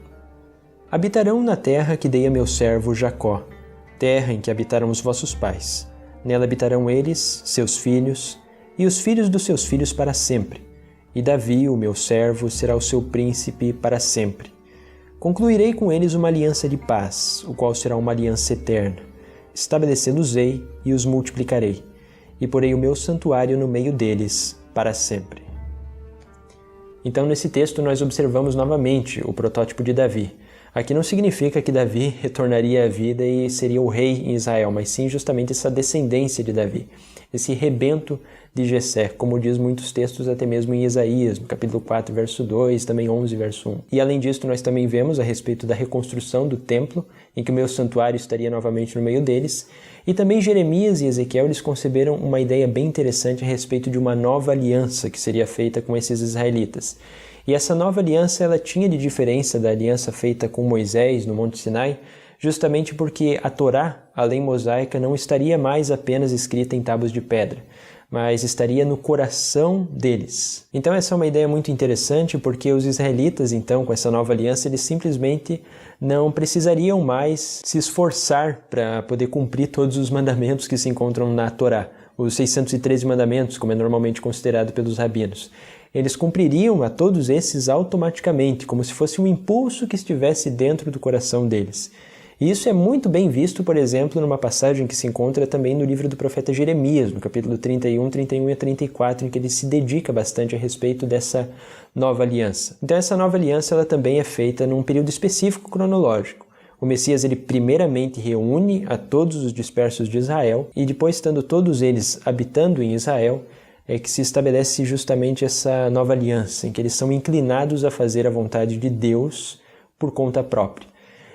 Habitarão na terra que dei a meu servo Jacó, terra em que habitaram os vossos pais. Nela habitarão eles, seus filhos, e os filhos dos seus filhos para sempre. E Davi, o meu servo, será o seu príncipe para sempre. Concluirei com eles uma aliança de paz, o qual será uma aliança eterna. Estabelecê-los-ei e os multiplicarei, e porei o meu santuário no meio deles para sempre. Então, nesse texto, nós observamos novamente o protótipo de Davi. Aqui não significa que Davi retornaria à vida e seria o rei em Israel, mas sim justamente essa descendência de Davi, esse rebento de Jessé, como diz muitos textos até mesmo em Isaías, no capítulo 4, verso 2, também 11, verso 1. E além disso, nós também vemos a respeito da reconstrução do templo, em que o meu santuário estaria novamente no meio deles, e também Jeremias e Ezequiel eles conceberam uma ideia bem interessante a respeito de uma nova aliança que seria feita com esses israelitas. E essa nova aliança ela tinha de diferença da aliança feita com Moisés no Monte Sinai, justamente porque a Torá, a lei mosaica, não estaria mais apenas escrita em tábuas de pedra, mas estaria no coração deles. Então essa é uma ideia muito interessante, porque os israelitas, então, com essa nova aliança, eles simplesmente não precisariam mais se esforçar para poder cumprir todos os mandamentos que se encontram na Torá, os 613 mandamentos, como é normalmente considerado pelos rabinos. Eles cumpririam a todos esses automaticamente, como se fosse um impulso que estivesse dentro do coração deles. E isso é muito bem visto, por exemplo, numa passagem que se encontra também no livro do profeta Jeremias, no capítulo 31 e 34, em que ele se dedica bastante a respeito dessa nova aliança. Então essa nova aliança ela também é feita num período específico cronológico. O Messias ele primeiramente reúne a todos os dispersos de Israel e depois, estando todos eles habitando em Israel, é que se estabelece justamente essa nova aliança, em que eles são inclinados a fazer a vontade de Deus por conta própria.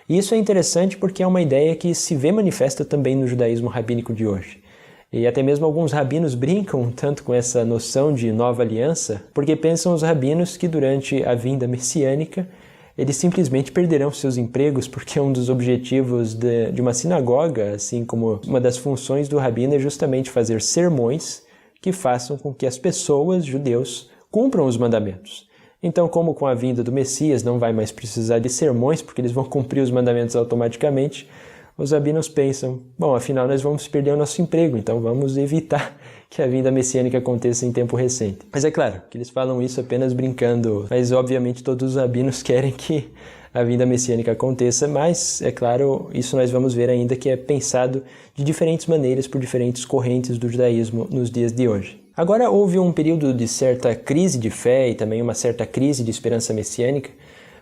E isso é interessante porque é uma ideia que se vê manifesta também no judaísmo rabínico de hoje. E até mesmo alguns rabinos brincam tanto com essa noção de nova aliança, porque pensam os rabinos que durante a vinda messiânica eles simplesmente perderão seus empregos, porque um dos objetivos de uma sinagoga, assim como uma das funções do rabino, é justamente fazer sermões que façam com que as pessoas, judeus, cumpram os mandamentos. Então, como com a vinda do Messias não vai mais precisar de sermões, porque eles vão cumprir os mandamentos automaticamente, os rabinos pensam, bom, afinal nós vamos perder o nosso emprego, então vamos evitar que a vinda messiânica aconteça em tempo recente. Mas é claro que eles falam isso apenas brincando, mas obviamente todos os rabinos querem que a vinda messiânica aconteça, mas, é claro, isso nós vamos ver ainda que é pensado de diferentes maneiras por diferentes correntes do judaísmo nos dias de hoje. Agora houve um período de certa crise de fé e também uma certa crise de esperança messiânica,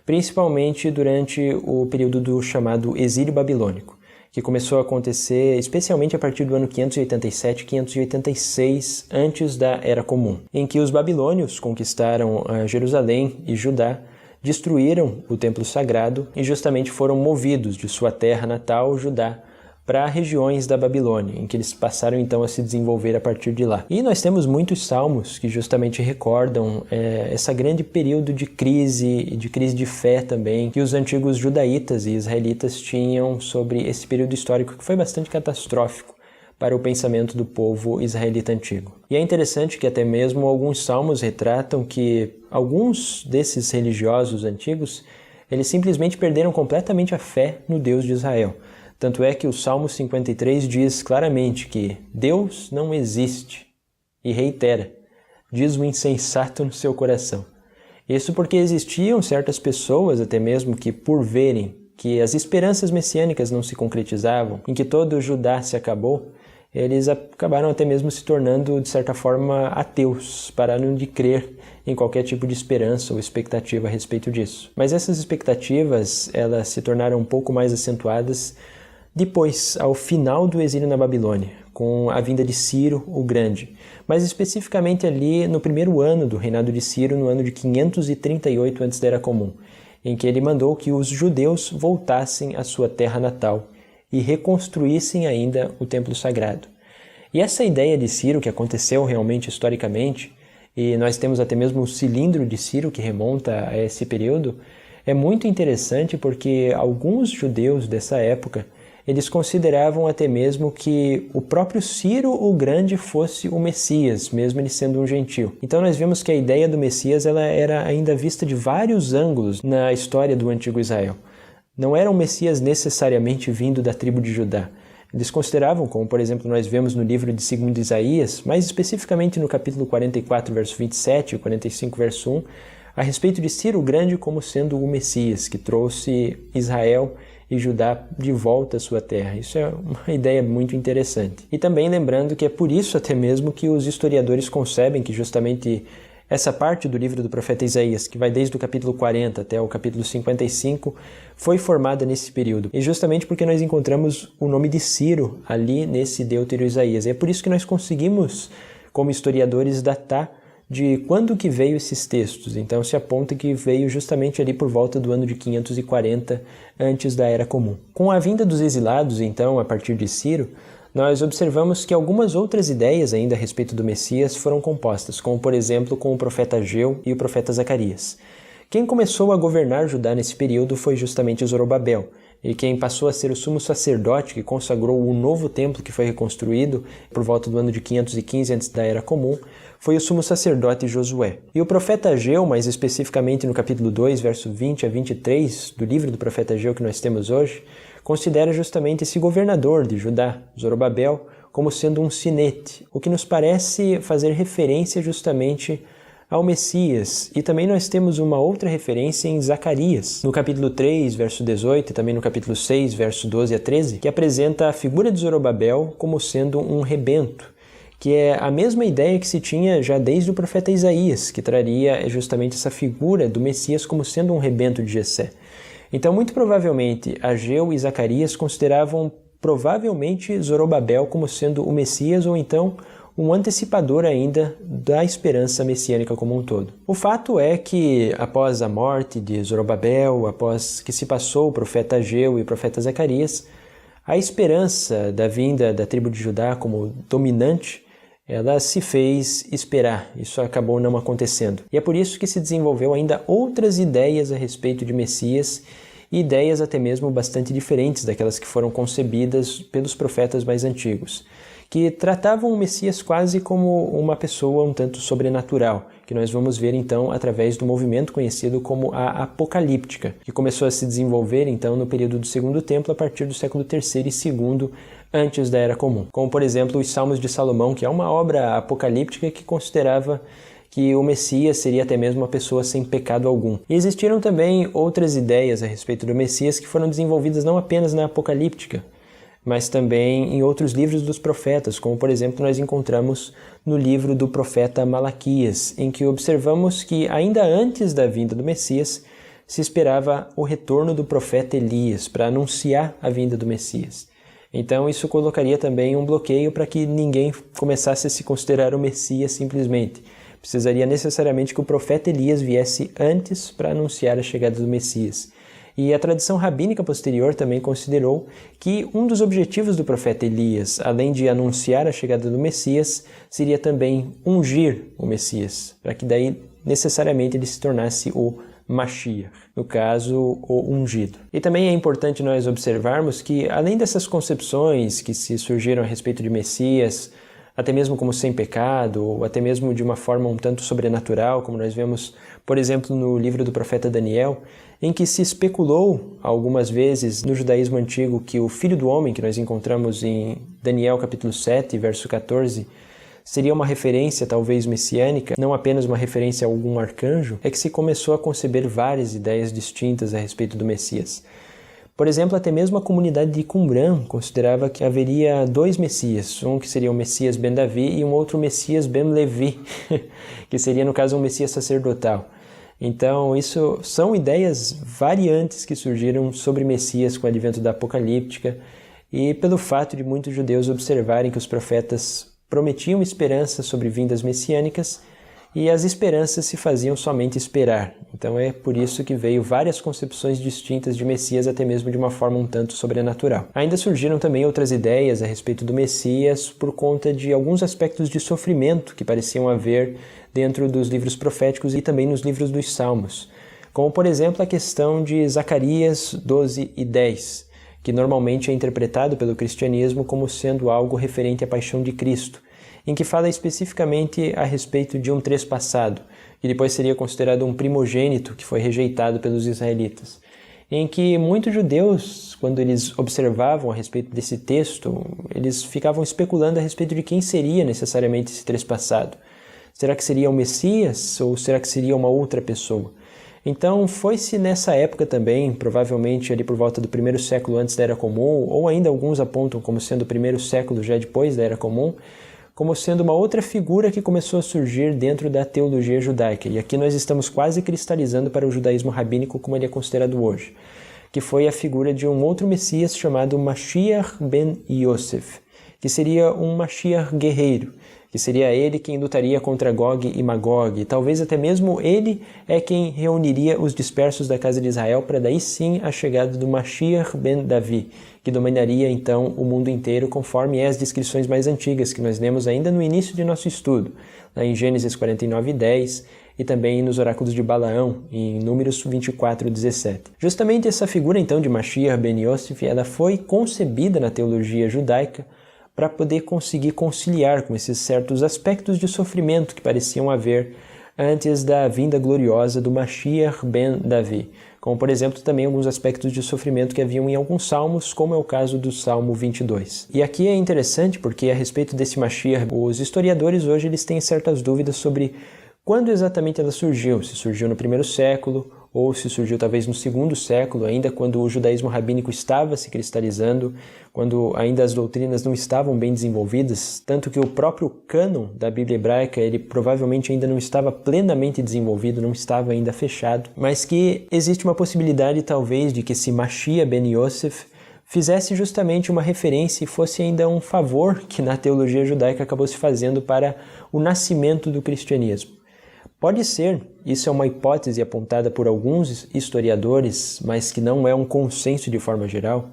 principalmente durante o período do chamado exílio babilônico, que começou a acontecer especialmente a partir do ano 587 e 586 antes da Era Comum, em que os babilônios conquistaram Jerusalém e Judá, destruíram o templo sagrado e justamente foram movidos de sua terra natal, Judá, para regiões da Babilônia, em que eles passaram então a se desenvolver a partir de lá. E nós temos muitos salmos que justamente recordam essa grande período de crise de fé também, que os antigos judaítas e israelitas tinham sobre esse período histórico que foi bastante catastrófico para o pensamento do povo israelita antigo. E é interessante que até mesmo alguns salmos retratam que alguns desses religiosos antigos, eles simplesmente perderam completamente a fé no Deus de Israel. Tanto é que o Salmo 53 diz claramente que Deus não existe e reitera, diz o insensato no seu coração. Isso porque existiam certas pessoas até mesmo que, por verem que as esperanças messiânicas não se concretizavam, em que todo Judá se acabou, eles acabaram até mesmo se tornando, de certa forma, ateus, pararam de crer em qualquer tipo de esperança ou expectativa a respeito disso. Mas essas expectativas, elas se tornaram um pouco mais acentuadas depois, ao final do exílio na Babilônia, com a vinda de Ciro o Grande, mas especificamente ali no primeiro ano do reinado de Ciro, no ano de 538 a.C., em que ele mandou que os judeus voltassem à sua terra natal e reconstruíssem ainda o templo sagrado. E essa ideia de Ciro, que aconteceu realmente historicamente, e nós temos até mesmo o cilindro de Ciro que remonta a esse período, é muito interessante porque alguns judeus dessa época, eles consideravam até mesmo que o próprio Ciro o Grande fosse o Messias, mesmo ele sendo um gentio. Então nós vemos que a ideia do Messias ela era ainda vista de vários ângulos na história do antigo Israel. Não era um Messias necessariamente vindo da tribo de Judá. Eles consideravam, como por exemplo nós vemos no livro de 2 Isaías, mais especificamente no capítulo 44, verso 27 e 45, verso 1, a respeito de Ciro o Grande como sendo o Messias, que trouxe Israel e Judá de volta à sua terra. Isso é uma ideia muito interessante. E também lembrando que é por isso até mesmo que os historiadores concebem que justamente essa parte do livro do profeta Isaías, que vai desde o capítulo 40 até o capítulo 55, foi formada nesse período. E justamente porque nós encontramos o nome de Ciro ali nesse Deutero Isaías. E é por isso que nós conseguimos, como historiadores, datar de quando que veio esses textos. Então se aponta que veio justamente ali por volta do ano de 540 antes da Era Comum. Com a vinda dos exilados, então, a partir de Ciro, nós observamos que algumas outras ideias ainda a respeito do Messias foram compostas, como por exemplo com o profeta Ageu e o profeta Zacarias. Quem começou a governar Judá nesse período foi justamente Zorobabel, e quem passou a ser o sumo sacerdote que consagrou o novo templo que foi reconstruído por volta do ano de 515 antes da Era Comum, foi o sumo sacerdote Josué. E o profeta Ageu, mais especificamente no capítulo 2, verso 20 a 23 do livro do profeta Ageu que nós temos hoje, considera justamente esse governador de Judá, Zorobabel, como sendo um sinete, o que nos parece fazer referência justamente ao Messias. E também nós temos uma outra referência em Zacarias, no capítulo 3, verso 18, e também no capítulo 6, verso 12 a 13, que apresenta a figura de Zorobabel como sendo um rebento, que é a mesma ideia que se tinha já desde o profeta Isaías, que traria justamente essa figura do Messias como sendo um rebento de Jessé. Então, muito provavelmente, Ageu e Zacarias consideravam provavelmente Zorobabel como sendo o Messias ou então um antecipador ainda da esperança messiânica como um todo. O fato é que, após a morte de Zorobabel, após que se passou o profeta Ageu e o profeta Zacarias, a esperança da vinda da tribo de Judá como dominante, ela se fez esperar. Isso acabou não acontecendo. E é por isso que se desenvolveu ainda outras ideias a respeito de Messias, e ideias até mesmo bastante diferentes daquelas que foram concebidas pelos profetas mais antigos, que tratavam o Messias quase como uma pessoa um tanto sobrenatural, que nós vamos ver então através do movimento conhecido como a Apocalíptica, que começou a se desenvolver então no período do Segundo Templo a partir do século III e II antes da Era Comum. Como por exemplo os Salmos de Salomão, que é uma obra apocalíptica que considerava que o Messias seria até mesmo uma pessoa sem pecado algum. E existiram também outras ideias a respeito do Messias que foram desenvolvidas não apenas na Apocalíptica, mas também em outros livros dos profetas, como por exemplo nós encontramos no livro do profeta Malaquias, em que observamos que ainda antes da vinda do Messias se esperava o retorno do profeta Elias para anunciar a vinda do Messias. Então isso colocaria também um bloqueio para que ninguém começasse a se considerar o Messias simplesmente. Precisaria necessariamente que o profeta Elias viesse antes para anunciar a chegada do Messias. E a tradição rabínica posterior também considerou que um dos objetivos do profeta Elias, além de anunciar a chegada do Messias, seria também ungir o Messias, para que daí necessariamente ele se tornasse o Mashiach, no caso, o ungido. E também é importante nós observarmos que, além dessas concepções que se surgiram a respeito de Messias, até mesmo como sem pecado, ou até mesmo de uma forma um tanto sobrenatural, como nós vemos, por exemplo, no livro do profeta Daniel, em que se especulou algumas vezes no judaísmo antigo que o Filho do Homem, que nós encontramos em Daniel capítulo 7, verso 14, seria uma referência talvez messiânica, não apenas uma referência a algum arcanjo, é que se começou a conceber várias ideias distintas a respeito do Messias. Por exemplo, até mesmo a comunidade de Qumran considerava que haveria dois Messias, um que seria o Messias ben Davi e um outro Messias ben Levi, que seria no caso um Messias sacerdotal. Então, isso são ideias variantes que surgiram sobre Messias com o advento da Apocalíptica e pelo fato de muitos judeus observarem que os profetas prometiam esperança sobre vindas messiânicas e as esperanças se faziam somente esperar. Então é por isso que veio várias concepções distintas de Messias, até mesmo de uma forma um tanto sobrenatural. Ainda surgiram também outras ideias a respeito do Messias por conta de alguns aspectos de sofrimento que pareciam haver dentro dos livros proféticos e também nos livros dos Salmos, como por exemplo a questão de Zacarias 12 e 10, que normalmente é interpretado pelo cristianismo como sendo algo referente à paixão de Cristo, em que fala especificamente a respeito de um trespassado, que depois seria considerado um primogênito que foi rejeitado pelos israelitas, em que muitos judeus, quando eles observavam a respeito desse texto, eles ficavam especulando a respeito de quem seria necessariamente esse trespassado. Será que seria o Messias ou será que seria uma outra pessoa? Então foi-se nessa época também, provavelmente ali por volta do primeiro século antes da Era Comum, ou ainda alguns apontam como sendo o primeiro século já depois da Era Comum, como sendo uma outra figura que começou a surgir dentro da teologia judaica. E aqui nós estamos quase cristalizando para o judaísmo rabínico como ele é considerado hoje, que foi a figura de um outro Messias chamado Mashiach ben Yosef, que seria um Mashiach guerreiro, que seria ele quem lutaria contra Gog e Magog, e talvez até mesmo ele é quem reuniria os dispersos da casa de Israel para daí sim a chegada do Mashiach ben Davi, que dominaria então o mundo inteiro conforme as descrições mais antigas que nós lemos ainda no início de nosso estudo, lá em Gênesis 49:10 e também nos oráculos de Balaão, em Números 24:17. Justamente essa figura então de Mashiach ben Yosef, ela foi concebida na teologia judaica para poder conseguir conciliar com esses certos aspectos de sofrimento que pareciam haver antes da vinda gloriosa do Mashiach ben Davi, como por exemplo também alguns aspectos de sofrimento que haviam em alguns salmos, como é o caso do Salmo 22. E aqui é interessante porque a respeito desse Mashiach, os historiadores hoje eles têm certas dúvidas sobre quando exatamente ela surgiu, se surgiu no primeiro século ou se surgiu talvez no segundo século, ainda quando o judaísmo rabínico estava se cristalizando, quando ainda as doutrinas não estavam bem desenvolvidas, tanto que o próprio cânon da Bíblia hebraica, ele provavelmente ainda não estava plenamente desenvolvido, não estava ainda fechado, mas que existe uma possibilidade talvez de que esse Mashiach ben Yosef fizesse justamente uma referência e fosse ainda um favor que na teologia judaica acabou se fazendo para o nascimento do cristianismo. Pode ser, isso é uma hipótese apontada por alguns historiadores, mas que não é um consenso de forma geral,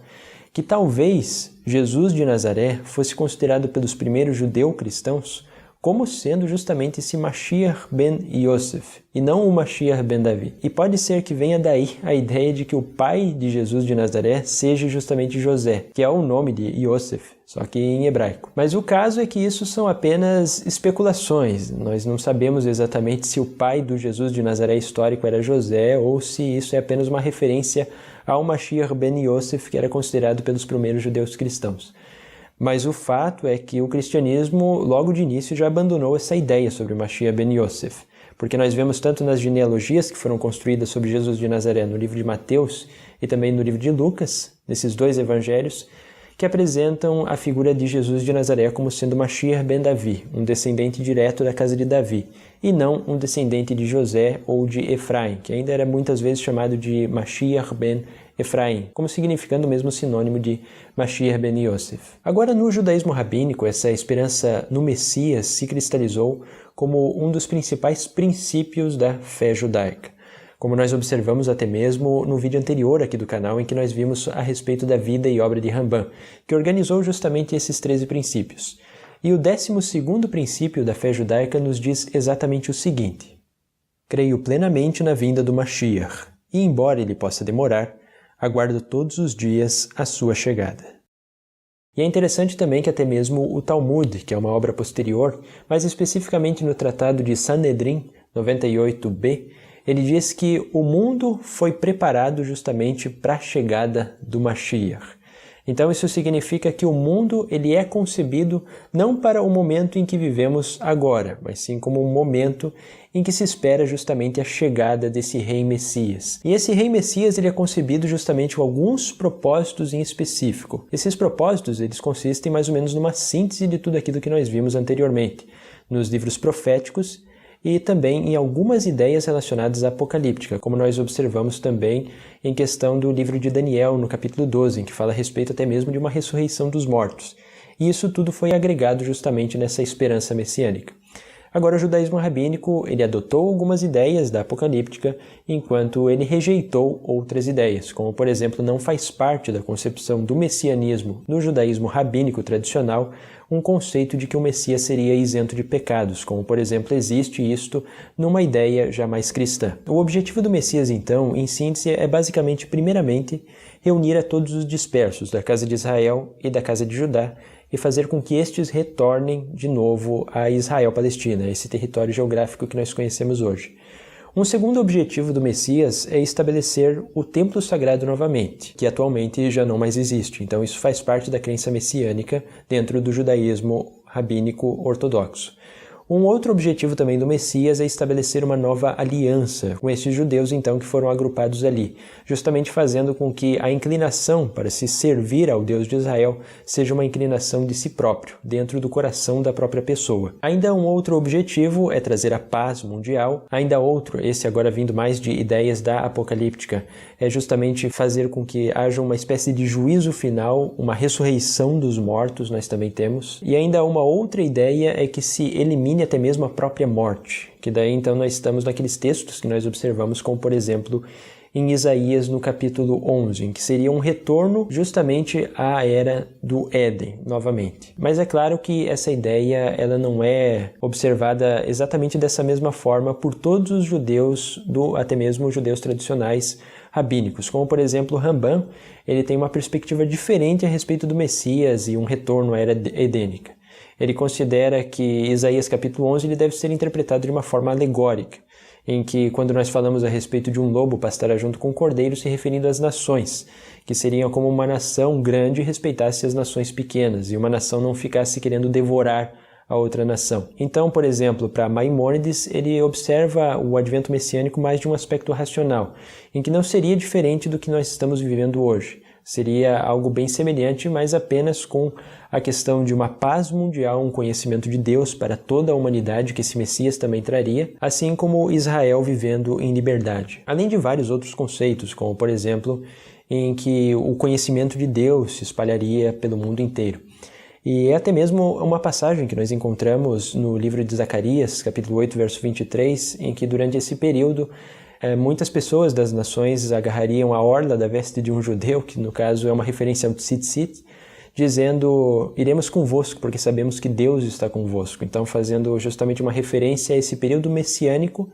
que talvez Jesus de Nazaré fosse considerado pelos primeiros judeu-cristãos como sendo justamente esse Mashiach ben Yosef, e não o Mashiach ben Davi. E pode ser que venha daí a ideia de que o pai de Jesus de Nazaré seja justamente José, que é o nome de Yosef, só que em hebraico. Mas o caso é que isso são apenas especulações. Nós não sabemos exatamente se o pai do Jesus de Nazaré histórico era José ou se isso é apenas uma referência ao Mashiach ben Yosef, que era considerado pelos primeiros judeus cristãos. Mas o fato é que o cristianismo, logo de início, já abandonou essa ideia sobre o Mashiach ben Yosef, porque nós vemos tanto nas genealogias que foram construídas sobre Jesus de Nazaré no livro de Mateus e também no livro de Lucas, nesses dois evangelhos, que apresentam a figura de Jesus de Nazaré como sendo Mashiach ben Davi, um descendente direto da casa de Davi, e não um descendente de José ou de Efraim, que ainda era muitas vezes chamado de Mashiach ben Efraim, como significando o mesmo sinônimo de Mashiach ben Yosef. Agora, no judaísmo rabínico, essa esperança no Messias se cristalizou como um dos principais princípios da fé judaica, como nós observamos até mesmo no vídeo anterior aqui do canal, em que nós vimos a respeito da vida e obra de Rambam, que organizou justamente esses 13 princípios. E o 12º princípio da fé judaica nos diz exatamente o seguinte: creio plenamente na vinda do Mashiach, e embora ele possa demorar, aguardo todos os dias a sua chegada. E é interessante também que até mesmo o Talmud, que é uma obra posterior, mais especificamente no Tratado de Sanedrim 98b, ele diz que o mundo foi preparado justamente para a chegada do Mashiach. Então isso significa que o mundo ele é concebido não para o momento em que vivemos agora, mas sim como um momento em que se espera justamente a chegada desse Rei Messias. E esse Rei Messias ele é concebido justamente com alguns propósitos em específico. Esses propósitos eles consistem mais ou menos numa síntese de tudo aquilo que nós vimos anteriormente, nos livros proféticos e também em algumas ideias relacionadas à apocalíptica, como nós observamos também em questão do livro de Daniel, no capítulo 12, em que fala a respeito até mesmo de uma ressurreição dos mortos. E isso tudo foi agregado justamente nessa esperança messiânica. Agora, o judaísmo rabínico ele adotou algumas ideias da apocalíptica, enquanto ele rejeitou outras ideias, como, por exemplo, não faz parte da concepção do messianismo no judaísmo rabínico tradicional um conceito de que o Messias seria isento de pecados, como, por exemplo, existe isto numa ideia já mais cristã. O objetivo do Messias, então, em síntese, é basicamente, primeiramente, reunir a todos os dispersos da casa de Israel e da casa de Judá, e fazer com que estes retornem de novo a Israel-Palestina, esse território geográfico que nós conhecemos hoje. Um segundo objetivo do Messias é estabelecer o templo sagrado novamente, que atualmente já não mais existe. Então isso faz parte da crença messiânica dentro do judaísmo rabínico ortodoxo. Um outro objetivo também do Messias é estabelecer uma nova aliança com esses judeus, então, que foram agrupados ali, justamente fazendo com que a inclinação para se servir ao Deus de Israel seja uma inclinação de si próprio, dentro do coração da própria pessoa. Ainda um outro objetivo é trazer a paz mundial. Ainda outro, esse agora vindo mais de ideias da apocalíptica, é justamente fazer com que haja uma espécie de juízo final, uma ressurreição dos mortos, nós também temos. E ainda uma outra ideia é que se elimine até mesmo a própria morte, que daí então nós estamos naqueles textos que nós observamos, como por exemplo em Isaías no capítulo 11, em que seria um retorno justamente à era do Éden, novamente. Mas é claro que essa ideia ela não é observada exatamente dessa mesma forma por todos os judeus, até mesmo os judeus tradicionais rabínicos, como por exemplo Rambam, ele tem uma perspectiva diferente a respeito do Messias e um retorno à era edênica. Ele considera que Isaías capítulo 11 ele deve ser interpretado de uma forma alegórica, em que quando nós falamos a respeito de um lobo pastará junto com um cordeiro, se referindo às nações, que seriam como uma nação grande respeitasse as nações pequenas, e uma nação não ficasse querendo devorar a outra nação. Então, por exemplo, para Maimônides, ele observa o advento messiânico mais de um aspecto racional, em que não seria diferente do que nós estamos vivendo hoje. Seria algo bem semelhante, mas apenas com a questão de uma paz mundial, um conhecimento de Deus para toda a humanidade que esse Messias também traria, assim como Israel vivendo em liberdade. Além de vários outros conceitos, como por exemplo, em que o conhecimento de Deus se espalharia pelo mundo inteiro. E é até mesmo uma passagem que nós encontramos no livro de Zacarias, capítulo 8, verso 23, em que durante esse período muitas pessoas das nações agarrariam a orla da veste de um judeu, que no caso é uma referência ao tzitzit, dizendo, iremos convosco, porque sabemos que Deus está convosco. Então, fazendo justamente uma referência a esse período messiânico,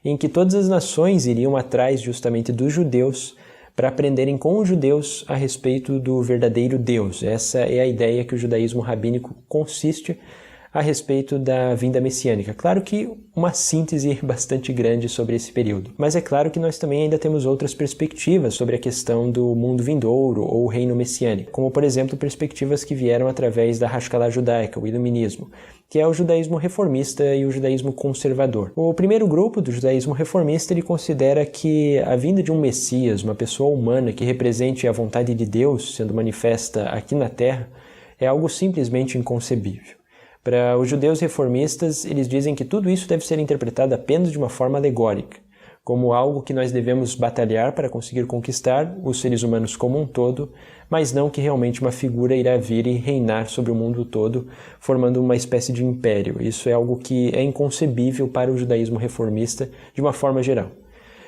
em que todas as nações iriam atrás justamente dos judeus, para aprenderem com os judeus a respeito do verdadeiro Deus. Essa é a ideia que o judaísmo rabínico consiste a respeito da vinda messiânica. Claro que uma síntese bastante grande sobre esse período. Mas é claro que nós também ainda temos outras perspectivas sobre a questão do mundo vindouro ou reino messiânico, como por exemplo perspectivas que vieram através da Haskalah judaica, o iluminismo, que é o judaísmo reformista e o judaísmo conservador. O primeiro grupo do judaísmo reformista ele considera que a vinda de um Messias, uma pessoa humana que represente a vontade de Deus sendo manifesta aqui na Terra, é algo simplesmente inconcebível. Para os judeus reformistas, eles dizem que tudo isso deve ser interpretado apenas de uma forma alegórica, como algo que nós devemos batalhar para conseguir conquistar os seres humanos como um todo, mas não que realmente uma figura irá vir e reinar sobre o mundo todo, formando uma espécie de império. Isso é algo que é inconcebível para o judaísmo reformista de uma forma geral.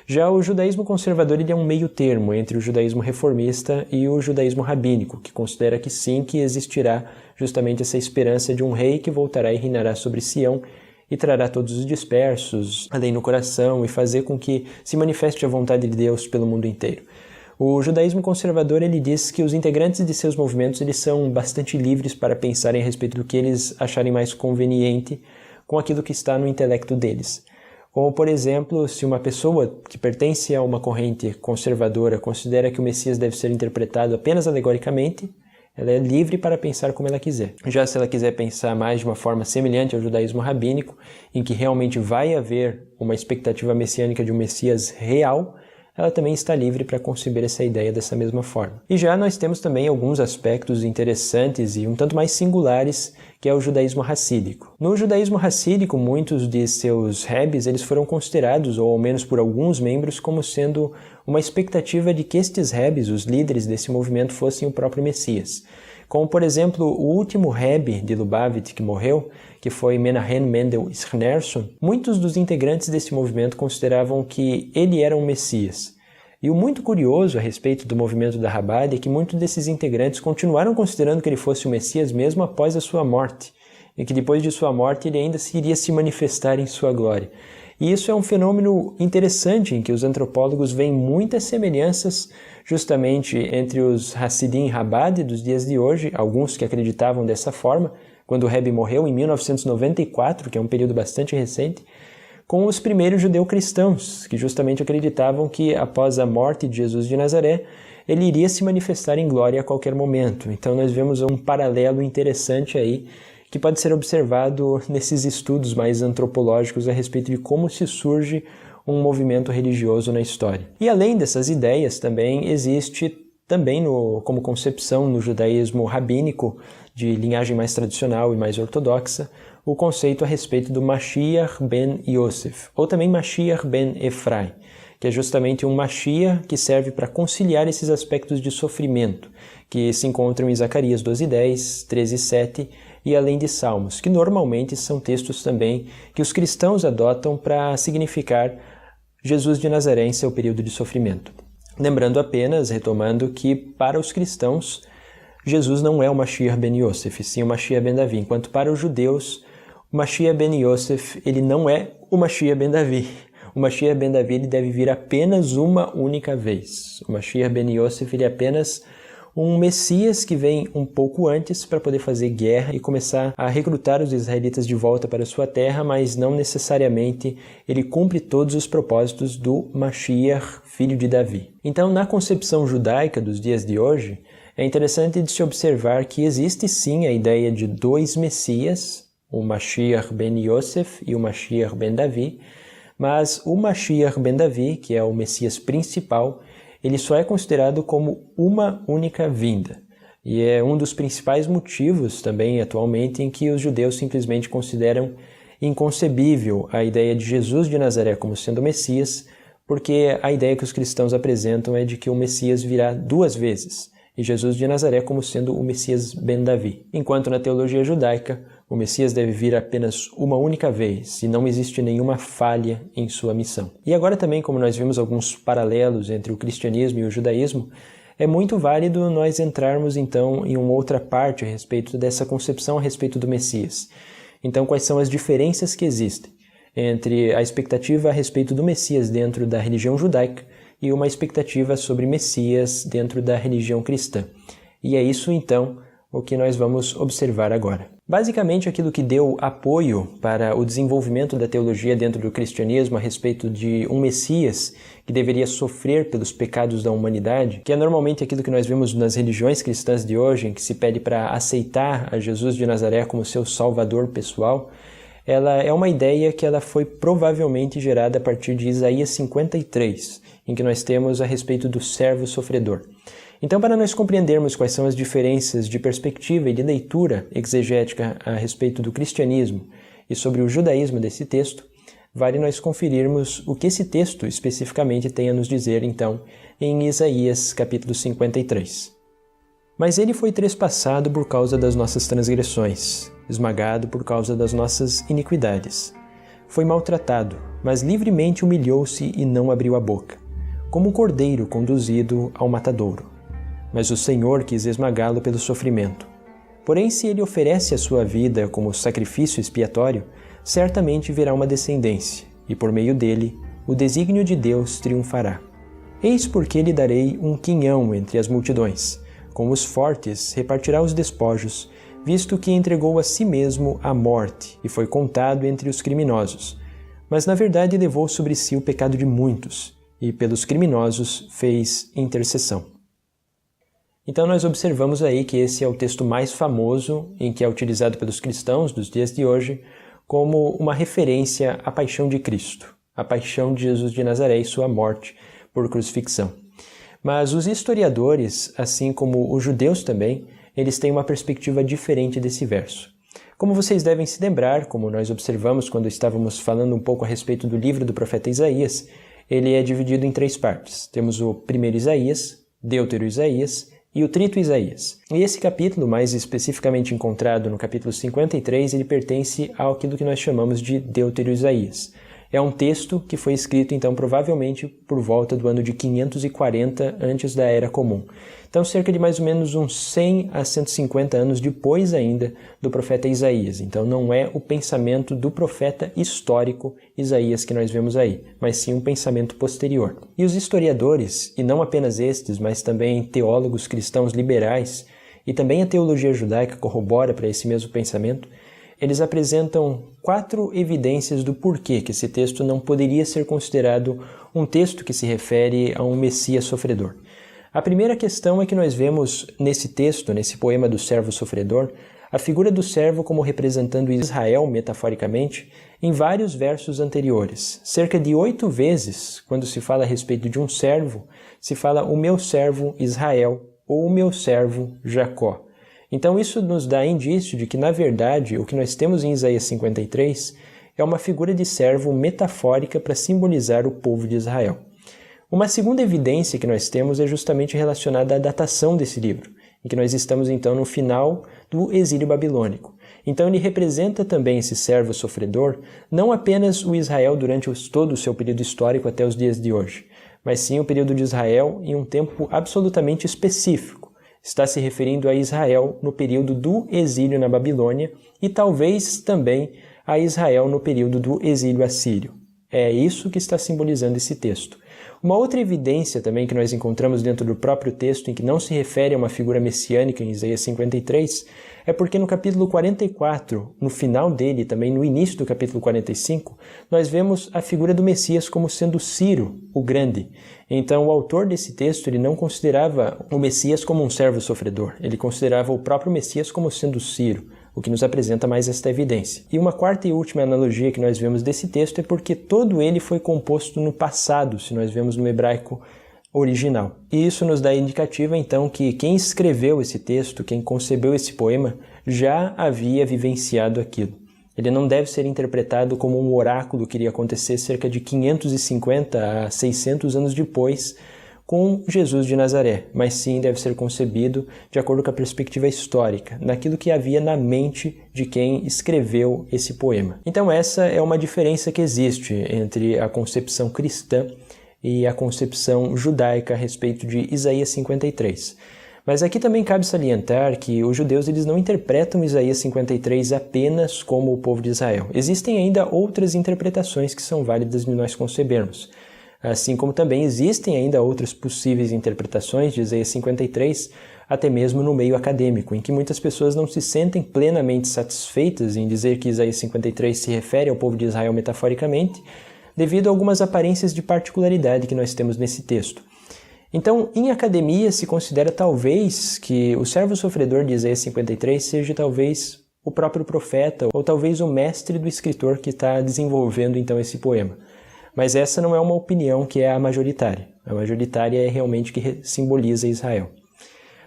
Já o judaísmo conservador ele é um meio termo entre o judaísmo reformista e o judaísmo rabínico, que considera que sim, que existirá justamente essa esperança de um rei que voltará e reinará sobre Sião e trará todos os dispersos, a lei no coração e fazer com que se manifeste a vontade de Deus pelo mundo inteiro. O judaísmo conservador ele diz que os integrantes de seus movimentos eles são bastante livres para pensarem a respeito do que eles acharem mais conveniente com aquilo que está no intelecto deles. Como, por exemplo, se uma pessoa que pertence a uma corrente conservadora considera que o Messias deve ser interpretado apenas alegoricamente, ela é livre para pensar como ela quiser. Já se ela quiser pensar mais de uma forma semelhante ao judaísmo rabínico, em que realmente vai haver uma expectativa messiânica de um Messias real, ela também está livre para conceber essa ideia dessa mesma forma. E já nós temos também alguns aspectos interessantes e um tanto mais singulares, que é o judaísmo racídico. No judaísmo racídico, muitos de seus rebes eles foram considerados, ou ao menos por alguns membros, como sendo uma expectativa de que estes rebes, os líderes desse movimento, fossem o próprio Messias. Como, por exemplo, o último rebe de Lubavitch que morreu, que foi Menahem Mendel Schneerson, muitos dos integrantes desse movimento consideravam que ele era um Messias. E o muito curioso a respeito do movimento da Chabad é que muitos desses integrantes continuaram considerando que ele fosse o Messias mesmo após a sua morte, e que depois de sua morte ele ainda iria se manifestar em sua glória. E isso é um fenômeno interessante em que os antropólogos veem muitas semelhanças justamente entre os Hassidim Chabad dos dias de hoje, alguns que acreditavam dessa forma, quando o Rebbe morreu em 1994, que é um período bastante recente, com os primeiros judeu-cristãos, que justamente acreditavam que após a morte de Jesus de Nazaré, ele iria se manifestar em glória a qualquer momento. Então nós vemos um paralelo interessante aí, que pode ser observado nesses estudos mais antropológicos a respeito de como se surge um movimento religioso na história. E além dessas ideias, também existe como concepção no judaísmo rabínico de linhagem mais tradicional e mais ortodoxa, o conceito a respeito do Mashiach ben Yosef, ou também Mashiach ben Efrai, que é justamente um Mashiach que serve para conciliar esses aspectos de sofrimento, que se encontram em Zacarias 12:10, 13:7 e além de Salmos, que normalmente são textos também que os cristãos adotam para significar Jesus de Nazaré em seu período de sofrimento. Lembrando apenas, retomando, que para os cristãos, Jesus não é o Mashiach ben Yosef, sim o Mashiach ben Davi, enquanto para os judeus, o Mashiach ben Yosef, ele não é o Mashiach ben Davi. O Mashiach ben Davi ele deve vir apenas uma única vez. O Mashiach ben Yosef ele é apenas um Messias que vem um pouco antes para poder fazer guerra e começar a recrutar os israelitas de volta para sua terra, mas não necessariamente ele cumpre todos os propósitos do Mashiach, filho de Davi. Então, na concepção judaica dos dias de hoje, é interessante de se observar que existe sim a ideia de dois Messias, o Mashiach ben Yosef e o Mashiach ben Davi, mas o Mashiach ben Davi, que é o Messias principal, ele só é considerado como uma única vinda. E é um dos principais motivos também atualmente em que os judeus simplesmente consideram inconcebível a ideia de Jesus de Nazaré como sendo o Messias, porque a ideia que os cristãos apresentam é de que o Messias virá duas vezes, e Jesus de Nazaré como sendo o Messias ben Davi. Enquanto na teologia judaica, o Messias deve vir apenas uma única vez e não existe nenhuma falha em sua missão. E agora também, como nós vimos alguns paralelos entre o cristianismo e o judaísmo, é muito válido nós entrarmos então em uma outra parte a respeito dessa concepção a respeito do Messias. Então, quais são as diferenças que existem entre a expectativa a respeito do Messias dentro da religião judaica e uma expectativa sobre Messias dentro da religião cristã. E é isso então o que nós vamos observar agora. Basicamente, aquilo que deu apoio para o desenvolvimento da teologia dentro do cristianismo a respeito de um Messias que deveria sofrer pelos pecados da humanidade, que é normalmente aquilo que nós vemos nas religiões cristãs de hoje, em que se pede para aceitar a Jesus de Nazaré como seu salvador pessoal, ela é uma ideia que ela foi provavelmente gerada a partir de Isaías 53, em que nós temos a respeito do servo sofredor. Então, para nós compreendermos quais são as diferenças de perspectiva e de leitura exegética a respeito do cristianismo e sobre o judaísmo desse texto, vale nós conferirmos o que esse texto especificamente tem a nos dizer, então, em Isaías capítulo 53. Mas ele foi trespassado por causa das nossas transgressões, esmagado por causa das nossas iniquidades. Foi maltratado, mas livremente humilhou-se e não abriu a boca, como um cordeiro conduzido ao matadouro. Mas o Senhor quis esmagá-lo pelo sofrimento. Porém, se ele oferece a sua vida como sacrifício expiatório, certamente verá uma descendência, e por meio dele, o desígnio de Deus triunfará. Eis porque lhe darei um quinhão entre as multidões. Com os fortes repartirá os despojos, visto que entregou a si mesmo à morte e foi contado entre os criminosos. Mas na verdade levou sobre si o pecado de muitos, e pelos criminosos fez intercessão. Então nós observamos aí que esse é o texto mais famoso em que é utilizado pelos cristãos dos dias de hoje como uma referência à paixão de Cristo, a paixão de Jesus de Nazaré e sua morte por crucifixão. Mas os historiadores, assim como os judeus também, eles têm uma perspectiva diferente desse verso. Como vocês devem se lembrar, como nós observamos quando estávamos falando um pouco a respeito do livro do profeta Isaías, ele é dividido em 3 partes. Temos o primeiro Isaías, Deutero Isaías e o Trito Isaías. E esse capítulo, mais especificamente encontrado no capítulo 53, ele pertence àquilo que nós chamamos de Deutero Isaías. É um texto que foi escrito, então, provavelmente por volta do ano de 540 antes da Era Comum. Então, cerca de mais ou menos uns 100 a 150 anos depois ainda do profeta Isaías. Então, não é o pensamento do profeta histórico Isaías que nós vemos aí, mas sim um pensamento posterior. E os historiadores, e não apenas estes, mas também teólogos cristãos liberais, e também a teologia judaica corrobora para esse mesmo pensamento, eles apresentam 4 evidências do porquê que esse texto não poderia ser considerado um texto que se refere a um Messias sofredor. A primeira questão é que nós vemos nesse texto, nesse poema do servo sofredor, a figura do servo como representando Israel metaforicamente em vários versos anteriores. Cerca de 8 vezes, quando se fala a respeito de um servo, se fala o meu servo Israel ou o meu servo Jacó. Então isso nos dá indício de que, na verdade, o que nós temos em Isaías 53 é uma figura de servo metafórica para simbolizar o povo de Israel. Uma segunda evidência que nós temos é justamente relacionada à datação desse livro, em que nós estamos então no final do exílio babilônico. Então ele representa também esse servo sofredor, não apenas o Israel durante todo o seu período histórico até os dias de hoje, mas sim o período de Israel em um tempo absolutamente específico. Está se referindo a Israel no período do exílio na Babilônia e talvez também a Israel no período do exílio assírio. É isso que está simbolizando esse texto. Uma outra evidência também que nós encontramos dentro do próprio texto, em que não se refere a uma figura messiânica em Isaías 53, é porque no capítulo 44, no final dele, também no início do capítulo 45, nós vemos a figura do Messias como sendo Ciro, o Grande. Então o autor desse texto ele não considerava o Messias como um servo sofredor, ele considerava o próprio Messias como sendo Ciro, o que nos apresenta mais esta evidência. E uma quarta e última analogia que nós vemos desse texto é porque todo ele foi composto no passado, se nós vemos no hebraico original. E isso nos dá indicativa, então, que quem escreveu esse texto, quem concebeu esse poema, já havia vivenciado aquilo. Ele não deve ser interpretado como um oráculo que iria acontecer cerca de 550 a 600 anos depois, com Jesus de Nazaré, mas sim deve ser concebido de acordo com a perspectiva histórica, naquilo que havia na mente de quem escreveu esse poema. Então essa é uma diferença que existe entre a concepção cristã e a concepção judaica a respeito de Isaías 53. Mas aqui também cabe salientar que os judeus eles não interpretam Isaías 53 apenas como o povo de Israel. Existem ainda outras interpretações que são válidas de nós concebermos. Assim como também existem ainda outras possíveis interpretações de Isaías 53, até mesmo no meio acadêmico, em que muitas pessoas não se sentem plenamente satisfeitas em dizer que Isaías 53 se refere ao povo de Israel metaforicamente, devido a algumas aparências de particularidade que nós temos nesse texto. Então, em academia, se considera talvez que o servo sofredor de Isaías 53 seja talvez o próprio profeta, ou talvez o mestre do escritor que está desenvolvendo então esse poema. Mas essa não é uma opinião que é a majoritária. A majoritária é realmente o que simboliza Israel.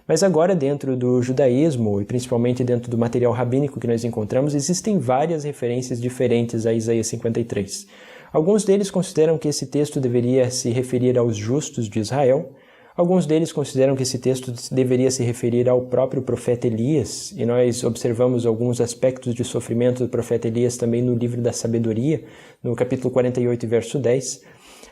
Mas agora, dentro do judaísmo, e principalmente dentro do material rabínico que nós encontramos, existem várias referências diferentes a Isaías 53. Alguns deles consideram que esse texto deveria se referir aos justos de Israel. Alguns deles consideram que esse texto deveria se referir ao próprio profeta Elias, e nós observamos alguns aspectos de sofrimento do profeta Elias também no livro da Sabedoria, no capítulo 48, verso 10.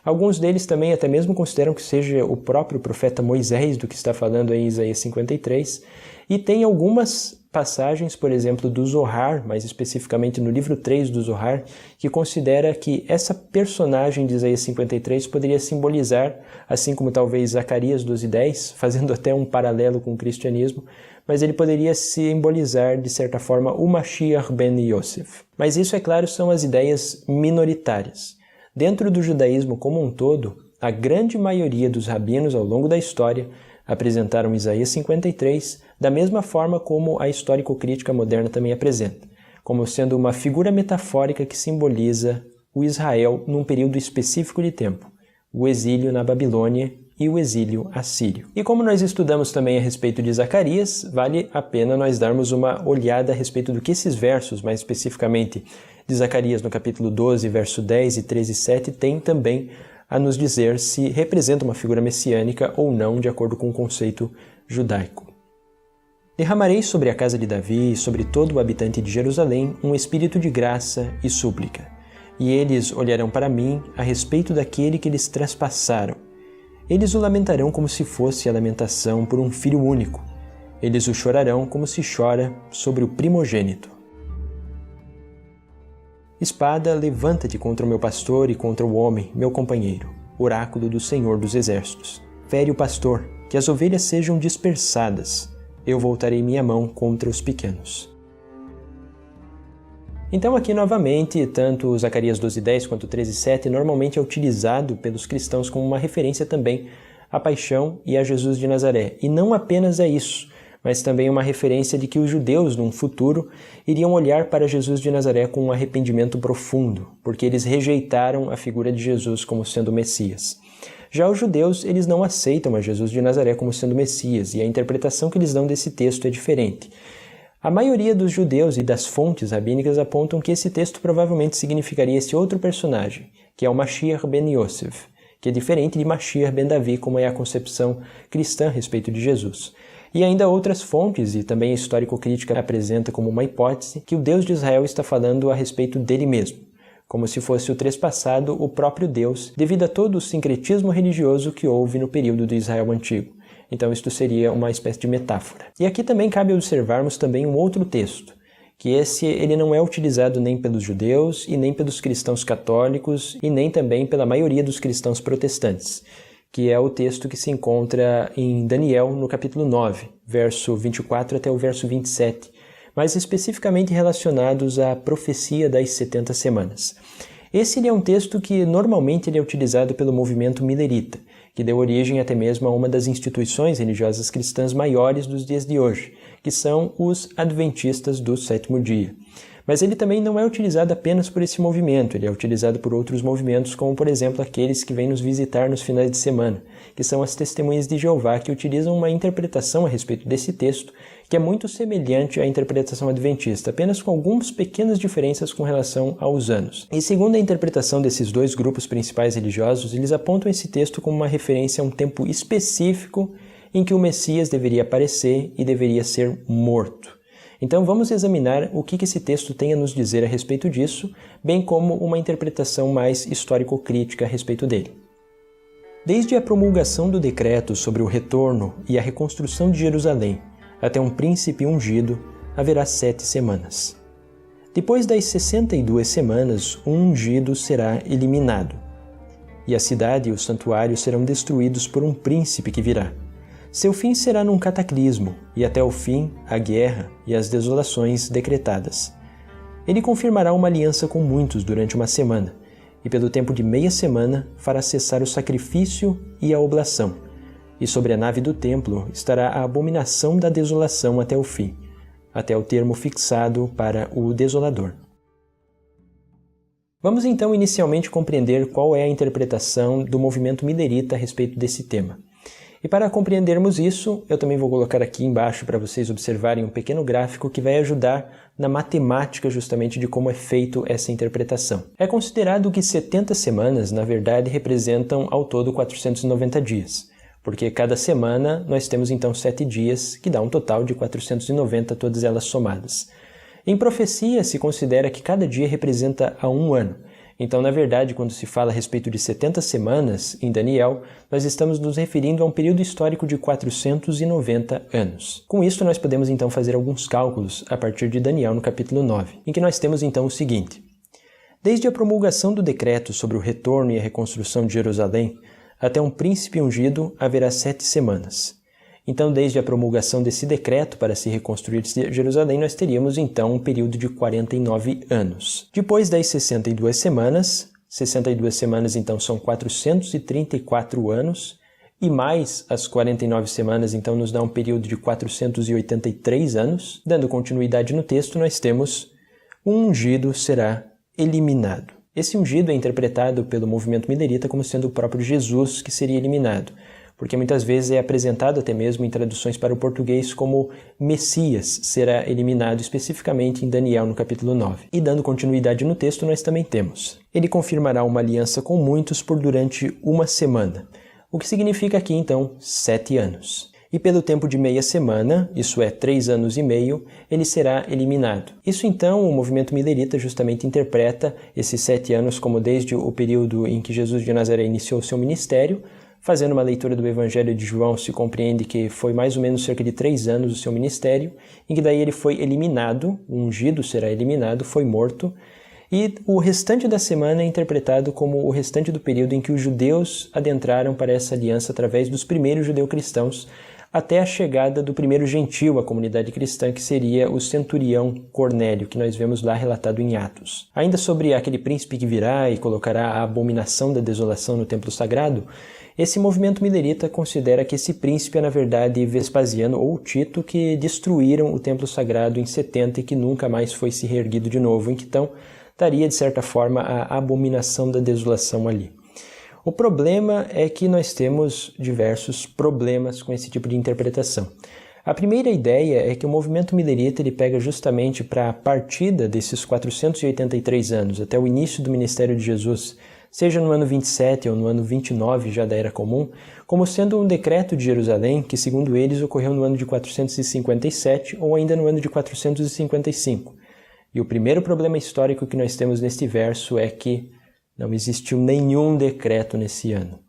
Alguns deles também até mesmo consideram que seja o próprio profeta Moisés do que está falando em Isaías 53, e tem algumas passagens, por exemplo, do Zohar, mais especificamente no livro 3 do Zohar, que considera que essa personagem de Isaías 53 poderia simbolizar, assim como talvez Zacarias 12:10, fazendo até um paralelo com o cristianismo, mas ele poderia simbolizar, de certa forma, o Mashiach ben Yosef. Mas isso, é claro, são as ideias minoritárias. Dentro do judaísmo como um todo, a grande maioria dos rabinos ao longo da história apresentaram Isaías 53 da mesma forma como a histórico-crítica moderna também apresenta, como sendo uma figura metafórica que simboliza o Israel num período específico de tempo, o exílio na Babilônia e o exílio assírio. E como nós estudamos também a respeito de Zacarias, vale a pena nós darmos uma olhada a respeito do que esses versos, mais especificamente de Zacarias no capítulo 12, verso 10 e 13:7, tem também a nos dizer se representa uma figura messiânica ou não, de acordo com o conceito judaico. Derramarei sobre a casa de Davi e sobre todo o habitante de Jerusalém um espírito de graça e súplica, e eles olharão para mim a respeito daquele que eles traspassaram. Eles o lamentarão como se fosse a lamentação por um filho único. Eles o chorarão como se chora sobre o primogênito. Espada, levanta-te contra o meu pastor e contra o homem, meu companheiro, oráculo do Senhor dos Exércitos. Fere o pastor, que as ovelhas sejam dispersadas. Eu voltarei minha mão contra os pequenos. Então aqui novamente, tanto Zacarias 12:10 quanto 13:7 normalmente é utilizado pelos cristãos como uma referência também à paixão e a Jesus de Nazaré. E não apenas a isso, mas também uma referência de que os judeus, num futuro, iriam olhar para Jesus de Nazaré com um arrependimento profundo, porque eles rejeitaram a figura de Jesus como sendo o Messias. Já os judeus, eles não aceitam a Jesus de Nazaré como sendo o Messias, e a interpretação que eles dão desse texto é diferente. A maioria dos judeus e das fontes rabínicas apontam que esse texto provavelmente significaria esse outro personagem, que é o Mashiach ben Yosef, que é diferente de Mashiach ben Davi, como é a concepção cristã a respeito de Jesus. E ainda outras fontes, e também a histórico-crítica apresenta como uma hipótese, que o Deus de Israel está falando a respeito dele mesmo, como se fosse o trespassado o próprio Deus, devido a todo o sincretismo religioso que houve no período do Israel antigo. Então isto seria uma espécie de metáfora. E aqui também cabe observarmos também um outro texto, que ele não é utilizado nem pelos judeus e nem pelos cristãos católicos e nem também pela maioria dos cristãos protestantes, que é o texto que se encontra em Daniel no capítulo 9, verso 24 até o verso 27, mas especificamente relacionados à profecia das 70 semanas. Esse é um texto que normalmente ele é utilizado pelo movimento milerita, que deu origem até mesmo a uma das instituições religiosas cristãs maiores dos dias de hoje, que são os adventistas do sétimo dia. Mas ele também não é utilizado apenas por esse movimento, ele é utilizado por outros movimentos, como por exemplo aqueles que vêm nos visitar nos finais de semana, que são as testemunhas de Jeová, que utilizam uma interpretação a respeito desse texto, que é muito semelhante à interpretação adventista, apenas com algumas pequenas diferenças com relação aos anos. E segundo a interpretação desses dois grupos principais religiosos, eles apontam esse texto como uma referência a um tempo específico em que o Messias deveria aparecer e deveria ser morto. Então vamos examinar o que esse texto tem a nos dizer a respeito disso, bem como uma interpretação mais histórico-crítica a respeito dele. Desde a promulgação do decreto sobre o retorno e a reconstrução de Jerusalém até um príncipe ungido, haverá 7 semanas. Depois das 62 semanas, o ungido será eliminado, e a cidade e o santuário serão destruídos por um príncipe que virá. Seu fim será num cataclismo, e até o fim, a guerra e as desolações decretadas. Ele confirmará uma aliança com muitos durante uma semana, e pelo tempo de meia semana fará cessar o sacrifício e a oblação, e sobre a nave do templo estará a abominação da desolação até o fim, até o termo fixado para o desolador. Vamos então inicialmente compreender qual é a interpretação do movimento milerita a respeito desse tema. E para compreendermos isso, eu também vou colocar aqui embaixo para vocês observarem um pequeno gráfico que vai ajudar na matemática justamente de como é feito essa interpretação. É considerado que 70 semanas, na verdade, representam ao todo 490 dias, porque cada semana nós temos então 7 dias, que dá um total de 490, todas elas somadas. Em profecia, se considera que cada dia representa a um ano. Então, na verdade, quando se fala a respeito de 70 semanas, em Daniel, nós estamos nos referindo a um período histórico de 490 anos. Com isso, nós podemos então fazer alguns cálculos a partir de Daniel no capítulo 9, em que nós temos então o seguinte. Desde a promulgação do decreto sobre o retorno e a reconstrução de Jerusalém, até um príncipe ungido haverá 7 semanas. Então, desde a promulgação desse decreto para se reconstruir Jerusalém, nós teríamos então um período de 49 anos. Depois das 62 semanas então são 434 anos, e mais as 49 semanas então nos dá um período de 483 anos. Dando continuidade no texto, nós temos um ungido será eliminado. Esse ungido é interpretado pelo movimento milerita como sendo o próprio Jesus que seria eliminado, porque muitas vezes é apresentado até mesmo em traduções para o português como Messias será eliminado, especificamente em Daniel no capítulo 9. E dando continuidade no texto, nós também temos: ele confirmará uma aliança com muitos por durante uma semana, o que significa aqui então 7 anos. E pelo tempo de meia semana, isso é 3 anos e meio, ele será eliminado. Isso então o movimento milerita justamente interpreta esses 7 anos como desde o período em que Jesus de Nazaré iniciou seu ministério. Fazendo uma leitura do Evangelho de João, se compreende que foi mais ou menos cerca de 3 anos o seu ministério, em que daí ele foi eliminado, o ungido será eliminado, foi morto, e o restante da semana é interpretado como o restante do período em que os judeus adentraram para essa aliança através dos primeiros judeu-cristãos, até a chegada do primeiro gentio à comunidade cristã, que seria o centurião Cornélio, que nós vemos lá relatado em Atos. Ainda sobre aquele príncipe que virá e colocará a abominação da desolação no templo sagrado, esse movimento milerita considera que esse príncipe é, na verdade, Vespasiano ou Tito, que destruíram o templo sagrado em 70 e que nunca mais foi se reerguido de novo. Então, estaria, de certa forma, a abominação da desolação ali. O problema é que nós temos diversos problemas com esse tipo de interpretação. A primeira ideia é que o movimento milerita ele pega justamente para a partida desses 483 anos, até o início do ministério de Jesus, seja no ano 27 ou no ano 29 já da Era Comum, como sendo um decreto de Jerusalém que, segundo eles, ocorreu no ano de 457 ou ainda no ano de 455. E o primeiro problema histórico que nós temos neste verso é que não existiu nenhum decreto nesse ano.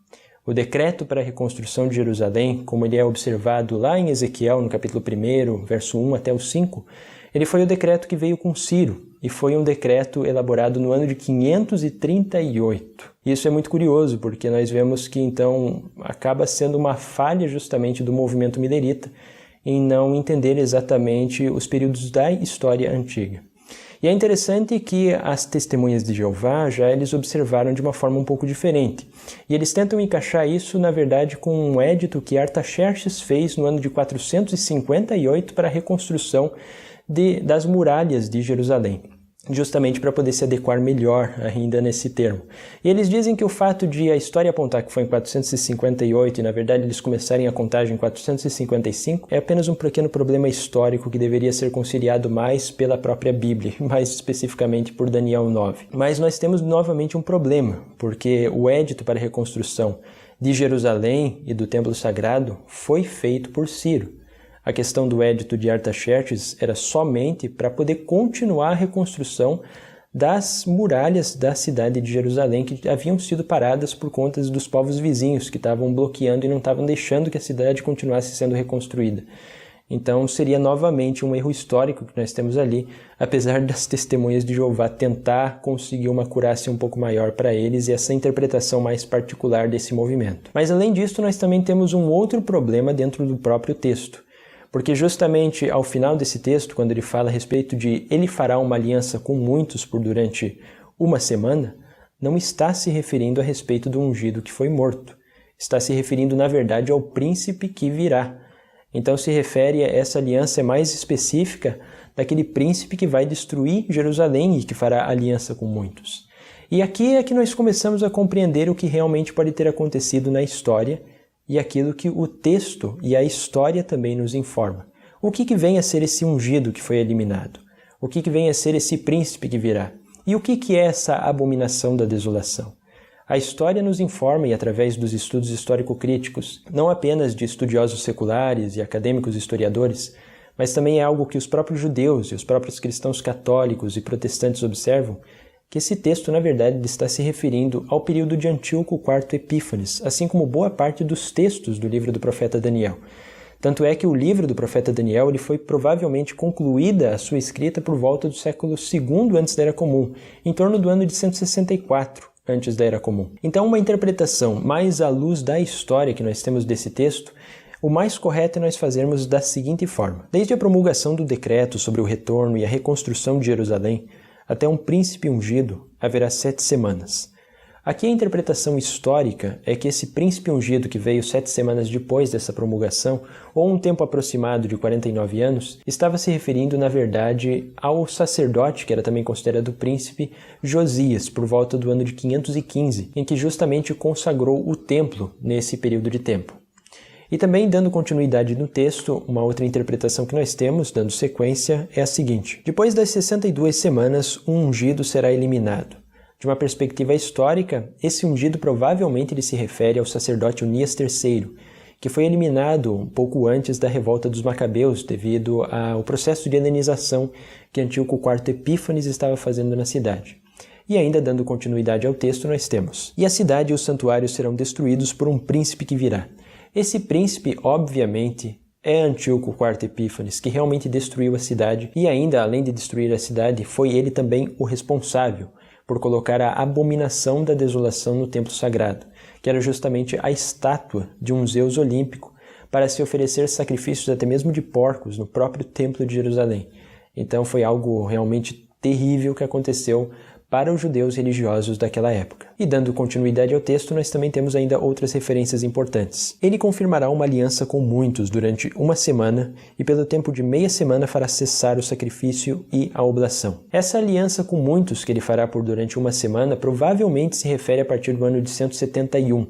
O decreto para a reconstrução de Jerusalém, como ele é observado lá em Ezequiel, no capítulo 1, verso 1 até o 5, ele foi o decreto que veio com Ciro, e foi um decreto elaborado no ano de 538. Isso é muito curioso, porque nós vemos que, então, acaba sendo uma falha justamente do movimento milerita em não entender exatamente os períodos da história antiga. E é interessante que as testemunhas de Jeová já eles observaram de uma forma um pouco diferente. E eles tentam encaixar isso, na verdade, com um édito que Artaxerxes fez no ano de 458 para a reconstrução das muralhas de Jerusalém, justamente para poder se adequar melhor ainda nesse termo. E eles dizem que o fato de a história apontar que foi em 458 e, na verdade, eles começarem a contagem em 455 é apenas um pequeno problema histórico que deveria ser conciliado mais pela própria Bíblia, mais especificamente por Daniel 9. Mas nós temos novamente um problema, porque o édito para a reconstrução de Jerusalém e do Templo Sagrado foi feito por Ciro. A questão do édito de Artaxerxes era somente para poder continuar a reconstrução das muralhas da cidade de Jerusalém, que haviam sido paradas por conta dos povos vizinhos, que estavam bloqueando e não estavam deixando que a cidade continuasse sendo reconstruída. Então seria novamente um erro histórico que nós temos ali, apesar das testemunhas de Jeová tentar conseguir uma acurácia um pouco maior para eles e essa interpretação mais particular desse movimento. Mas além disso, nós também temos um outro problema dentro do próprio texto. Porque justamente ao final desse texto, quando ele fala a respeito de ele fará uma aliança com muitos por durante uma semana, não está se referindo a respeito do ungido que foi morto. Está se referindo, na verdade, ao príncipe que virá. Então se refere a essa aliança mais específica daquele príncipe que vai destruir Jerusalém e que fará aliança com muitos. E aqui é que nós começamos a compreender o que realmente pode ter acontecido na história e aquilo que o texto e a história também nos informa. O que vem a ser esse ungido que foi eliminado? O que vem a ser esse príncipe que virá? E o que é essa abominação da desolação? A história nos informa, e através dos estudos histórico-críticos, não apenas de estudiosos seculares e acadêmicos historiadores, mas também é algo que os próprios judeus e os próprios cristãos católicos e protestantes observam, que esse texto, na verdade, está se referindo ao período de Antíoco IV Epífanes, assim como boa parte dos textos do livro do profeta Daniel. Tanto é que o livro do profeta Daniel ele foi provavelmente concluída a sua escrita por volta do século II antes da Era Comum, em torno do ano de 164 antes da Era Comum. Então, uma interpretação mais à luz da história que nós temos desse texto, o mais correto é nós fazermos da seguinte forma. Desde a promulgação do decreto sobre o retorno e a reconstrução de Jerusalém, até um príncipe ungido, haverá 7 semanas. Aqui a interpretação histórica é que esse príncipe ungido que veio 7 semanas depois dessa promulgação, ou um tempo aproximado de 49 anos, estava se referindo, na verdade, ao sacerdote, que era também considerado príncipe, Josias, por volta do ano de 515, em que justamente consagrou o templo nesse período de tempo. E também, dando continuidade no texto, uma outra interpretação que nós temos, dando sequência, é a seguinte. Depois das 62 semanas, um ungido será eliminado. De uma perspectiva histórica, esse ungido provavelmente ele se refere ao sacerdote Onias III, que foi eliminado um pouco antes da revolta dos Macabeus, devido ao processo de helenização que Antíoco IV Epífanes estava fazendo na cidade. E ainda dando continuidade ao texto, nós temos: e a cidade e os santuários serão destruídos por um príncipe que virá. Esse príncipe, obviamente, é Antíoco IV Epífanes, que realmente destruiu a cidade e ainda, além de destruir a cidade, foi ele também o responsável por colocar a abominação da desolação no templo sagrado, que era justamente a estátua de um Zeus olímpico, para se oferecer sacrifícios até mesmo de porcos no próprio templo de Jerusalém. Então foi algo realmente terrível que aconteceu para os judeus religiosos daquela época. E dando continuidade ao texto, nós também temos ainda outras referências importantes. Ele confirmará uma aliança com muitos durante uma semana e pelo tempo de meia semana fará cessar o sacrifício e a oblação. Essa aliança com muitos que ele fará por durante uma semana provavelmente se refere a partir do ano de 171,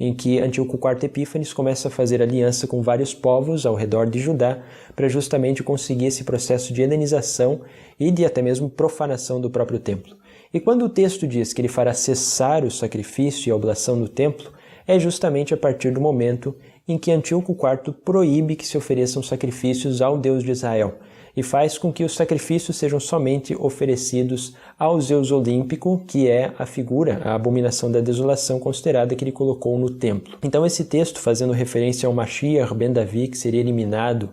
em que Antíoco IV Epífanes começa a fazer aliança com vários povos ao redor de Judá para justamente conseguir esse processo de helenização e de até mesmo profanação do próprio templo. E quando o texto diz que ele fará cessar o sacrifício e a oblação no templo, é justamente a partir do momento em que Antíoco IV proíbe que se ofereçam sacrifícios ao Deus de Israel e faz com que os sacrifícios sejam somente oferecidos ao Zeus Olímpico, que é a figura, a abominação da desolação considerada que ele colocou no templo. Então esse texto, fazendo referência ao Mashiach ben Davi, que seria eliminado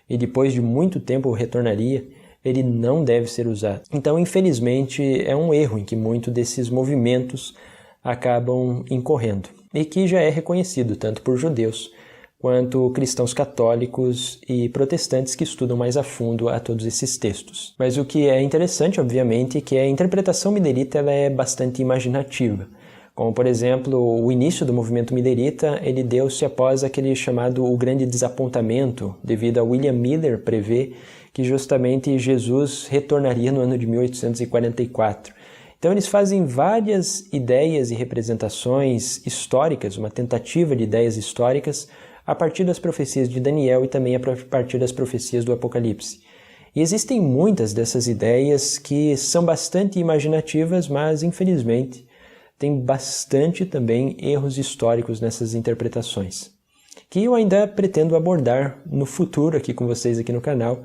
e depois de muito tempo retornaria, ele não deve ser usado. Então, infelizmente, é um erro em que muitos desses movimentos acabam incorrendo, e que já é reconhecido tanto por judeus quanto cristãos católicos e protestantes que estudam mais a fundo a todos esses textos. Mas o que é interessante, obviamente, é que a interpretação milerita ela é bastante imaginativa. Como, por exemplo, o início do movimento milerita, ele deu-se após aquele chamado o Grande Desapontamento, devido a William Miller prever que justamente Jesus retornaria no ano de 1844. Então eles fazem várias ideias e representações históricas, uma tentativa de ideias históricas, a partir das profecias de Daniel e também a partir das profecias do Apocalipse. E existem muitas dessas ideias que são bastante imaginativas, mas infelizmente tem bastante também erros históricos nessas interpretações, que eu ainda pretendo abordar no futuro aqui com vocês aqui no canal,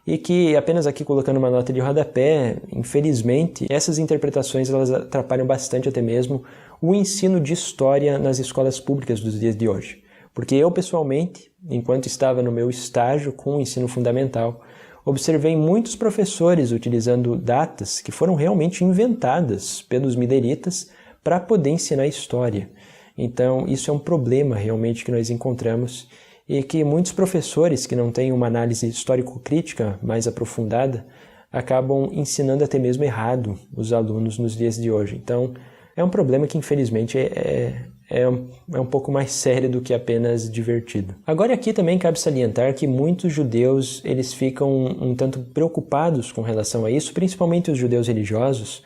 e que apenas aqui colocando uma nota de rodapé, infelizmente, essas interpretações elas atrapalham bastante até mesmo o ensino de história nas escolas públicas dos dias de hoje. Porque eu, pessoalmente, enquanto estava no meu estágio com o ensino fundamental, observei muitos professores utilizando datas que foram realmente inventadas pelos mileritas para poder ensinar história. Então, isso é um problema realmente que nós encontramos e que muitos professores que não têm uma análise histórico-crítica mais aprofundada acabam ensinando até mesmo errado os alunos nos dias de hoje. Então, é um problema que infelizmente é um pouco mais sério do que apenas divertido. Agora aqui também cabe salientar que muitos judeus eles ficam um tanto preocupados com relação a isso, principalmente os judeus religiosos,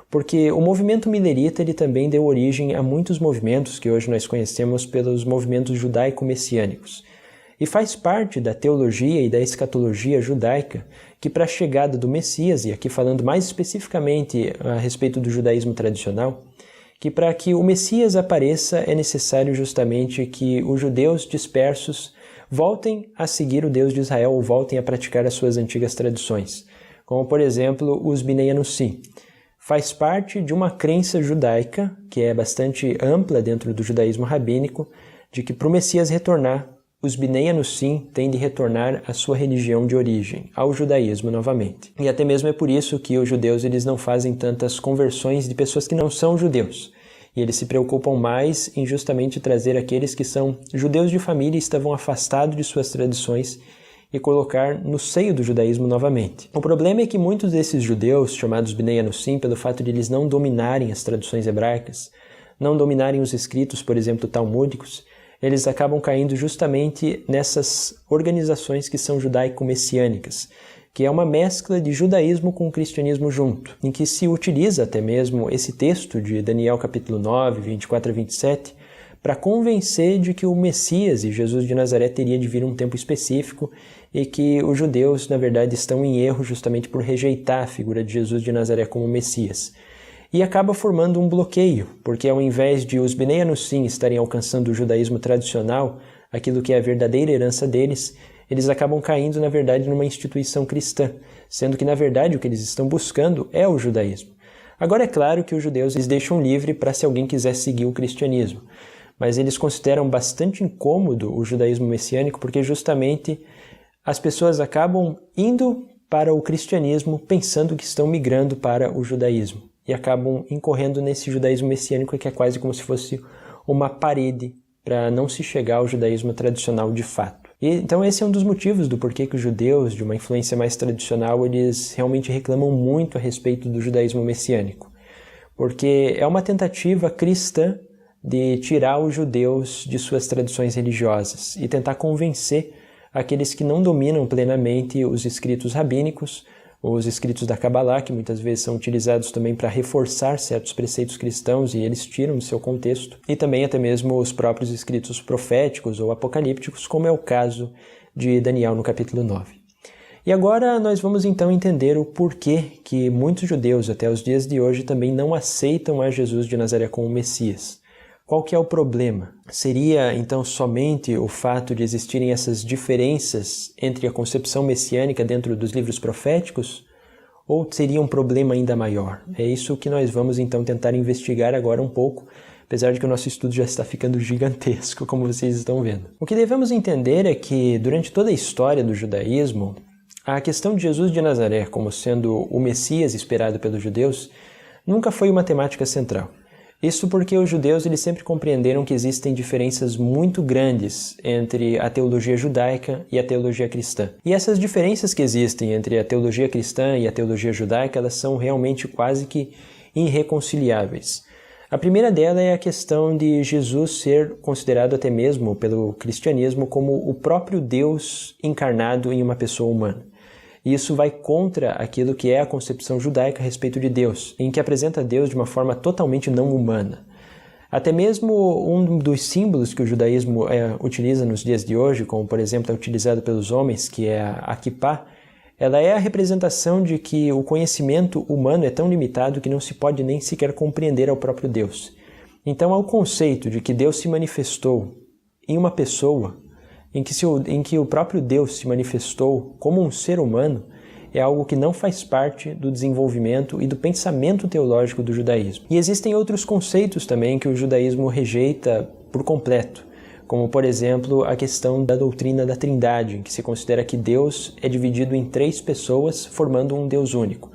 porque o movimento milerita ele também deu origem a muitos movimentos que hoje nós conhecemos pelos movimentos judaico-messiânicos. E faz parte da teologia e da escatologia judaica que para a chegada do Messias, e aqui falando mais especificamente a respeito do judaísmo tradicional, que para que o Messias apareça é necessário justamente que os judeus dispersos voltem a seguir o Deus de Israel ou voltem a praticar as suas antigas tradições, como por exemplo os Bnei Anussim. Faz parte de uma crença judaica, que é bastante ampla dentro do judaísmo rabínico, de que para o Messias retornar, os Bnei Anussim têm de retornar à sua religião de origem, ao judaísmo novamente. E até mesmo é por isso que os judeus eles não fazem tantas conversões de pessoas que não são judeus. E eles se preocupam mais em justamente trazer aqueles que são judeus de família e estavam afastados de suas tradições e colocar no seio do judaísmo novamente. O problema é que muitos desses judeus, chamados Bnei Anussim, pelo fato de eles não dominarem as traduções hebraicas, não dominarem os escritos, por exemplo, talmúdicos, eles acabam caindo justamente nessas organizações que são judaico-messiânicas, que é uma mescla de judaísmo com cristianismo junto, em que se utiliza até mesmo esse texto de Daniel capítulo 9, 24 a 27, para convencer de que o Messias e Jesus de Nazaré teria de vir um tempo específico e que os judeus, na verdade, estão em erro justamente por rejeitar a figura de Jesus de Nazaré como Messias. E acaba formando um bloqueio, porque ao invés de os Bnei Anussim estarem alcançando o judaísmo tradicional, aquilo que é a verdadeira herança deles, eles acabam caindo, na verdade, numa instituição cristã, sendo que, na verdade, o que eles estão buscando é o judaísmo. Agora, é claro que os judeus eles deixam livre para se alguém quiser seguir o cristianismo, mas eles consideram bastante incômodo o judaísmo messiânico porque justamente as pessoas acabam indo para o cristianismo pensando que estão migrando para o judaísmo e acabam incorrendo nesse judaísmo messiânico que é quase como se fosse uma parede para não se chegar ao judaísmo tradicional de fato. E, então esse é um dos motivos do porquê que os judeus, de uma influência mais tradicional, eles realmente reclamam muito a respeito do judaísmo messiânico. Porque é uma tentativa cristã de tirar os judeus de suas tradições religiosas e tentar convencer aqueles que não dominam plenamente os escritos rabínicos, os escritos da Kabbalah, que muitas vezes são utilizados também para reforçar certos preceitos cristãos e eles tiram do seu contexto, e também até mesmo os próprios escritos proféticos ou apocalípticos, como é o caso de Daniel no capítulo 9. E agora nós vamos então entender o porquê que muitos judeus até os dias de hoje também não aceitam a Jesus de Nazaré como Messias. Qual que é o problema? Seria então somente o fato de existirem essas diferenças entre a concepção messiânica dentro dos livros proféticos? Ou seria um problema ainda maior? É isso que nós vamos então tentar investigar agora um pouco, apesar de que o nosso estudo já está ficando gigantesco, como vocês estão vendo. O que devemos entender é que durante toda a história do judaísmo, a questão de Jesus de Nazaré como sendo o Messias esperado pelos judeus nunca foi uma temática central. Isso porque os judeus eles sempre compreenderam que existem diferenças muito grandes entre a teologia judaica e a teologia cristã. E essas diferenças que existem entre a teologia cristã e a teologia judaica, elas são realmente quase que irreconciliáveis. A primeira dela é a questão de Jesus ser considerado até mesmo pelo cristianismo como o próprio Deus encarnado em uma pessoa humana. E isso vai contra aquilo que é a concepção judaica a respeito de Deus, em que apresenta Deus de uma forma totalmente não humana. Até mesmo um dos símbolos que o judaísmo utiliza nos dias de hoje, como por exemplo é utilizado pelos homens, que é a kippá, ela é a representação de que o conhecimento humano é tão limitado que não se pode nem sequer compreender ao próprio Deus. Então, ao conceito de que Deus se manifestou em uma pessoa, em que o próprio Deus se manifestou como um ser humano, é algo que não faz parte do desenvolvimento e do pensamento teológico do judaísmo. E existem outros conceitos também que o judaísmo rejeita por completo, como, por exemplo, a questão da doutrina da Trindade, em que se considera que Deus é dividido em 3 pessoas, formando um Deus único.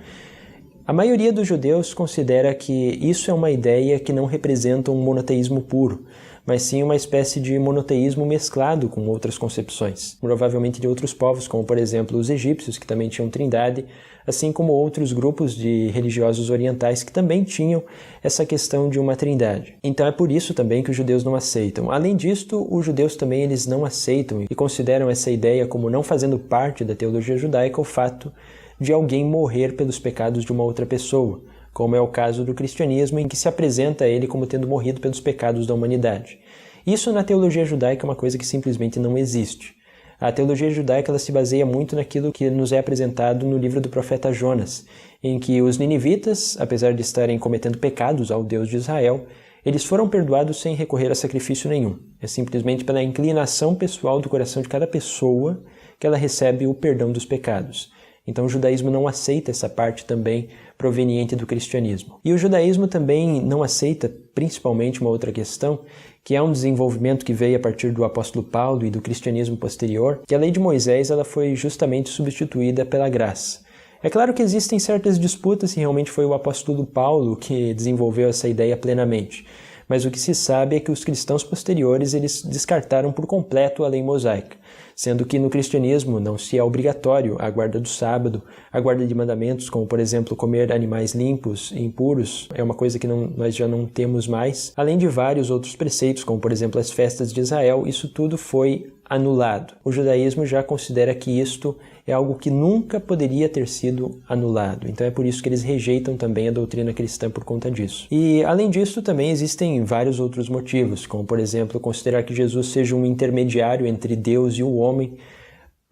A maioria dos judeus considera que isso é uma ideia que não representa um monoteísmo puro, mas sim uma espécie de monoteísmo mesclado com outras concepções, provavelmente de outros povos, como por exemplo os egípcios, que também tinham trindade, assim como outros grupos de religiosos orientais que também tinham essa questão de uma trindade. Então é por isso também que os judeus não aceitam. Além disto, os judeus também eles não aceitam e consideram essa ideia como não fazendo parte da teologia judaica o fato de alguém morrer pelos pecados de uma outra pessoa, como é o caso do cristianismo, em que se apresenta ele como tendo morrido pelos pecados da humanidade. Isso na teologia judaica é uma coisa que simplesmente não existe. A teologia judaica ela se baseia muito naquilo que nos é apresentado no livro do profeta Jonas, em que os ninivitas, apesar de estarem cometendo pecados ao Deus de Israel, eles foram perdoados sem recorrer a sacrifício nenhum. É simplesmente pela inclinação pessoal do coração de cada pessoa que ela recebe o perdão dos pecados. Então o judaísmo não aceita essa parte também proveniente do cristianismo. E o judaísmo também não aceita, principalmente, uma outra questão, que é um desenvolvimento que veio a partir do apóstolo Paulo e do cristianismo posterior, que a lei de Moisés ela foi justamente substituída pela graça. É claro que existem certas disputas se realmente foi o apóstolo Paulo que desenvolveu essa ideia plenamente, mas o que se sabe é que os cristãos posteriores eles descartaram por completo a lei mosaica, sendo que no cristianismo não se é obrigatório a guarda do sábado, a guarda de mandamentos, como por exemplo comer animais limpos e impuros, é uma coisa que nós já não temos mais, além de vários outros preceitos, como por exemplo as festas de Israel, isso tudo foi anulado. O judaísmo já considera que isto é algo que nunca poderia ter sido anulado. Então é por isso que eles rejeitam também a doutrina cristã por conta disso. E além disso também existem vários outros motivos, como por exemplo considerar que Jesus seja um intermediário entre Deus e o homem.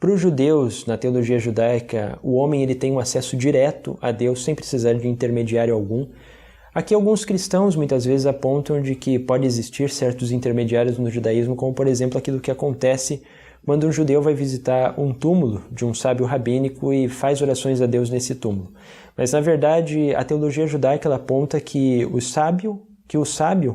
Para os judeus, na teologia judaica, o homem ele tem um acesso direto a Deus sem precisar de intermediário algum. Aqui alguns cristãos muitas vezes apontam de que pode existir certos intermediários no judaísmo, como por exemplo aquilo que acontece quando um judeu vai visitar um túmulo de um sábio rabínico e faz orações a Deus nesse túmulo. Mas na verdade a teologia judaica ela aponta que o sábio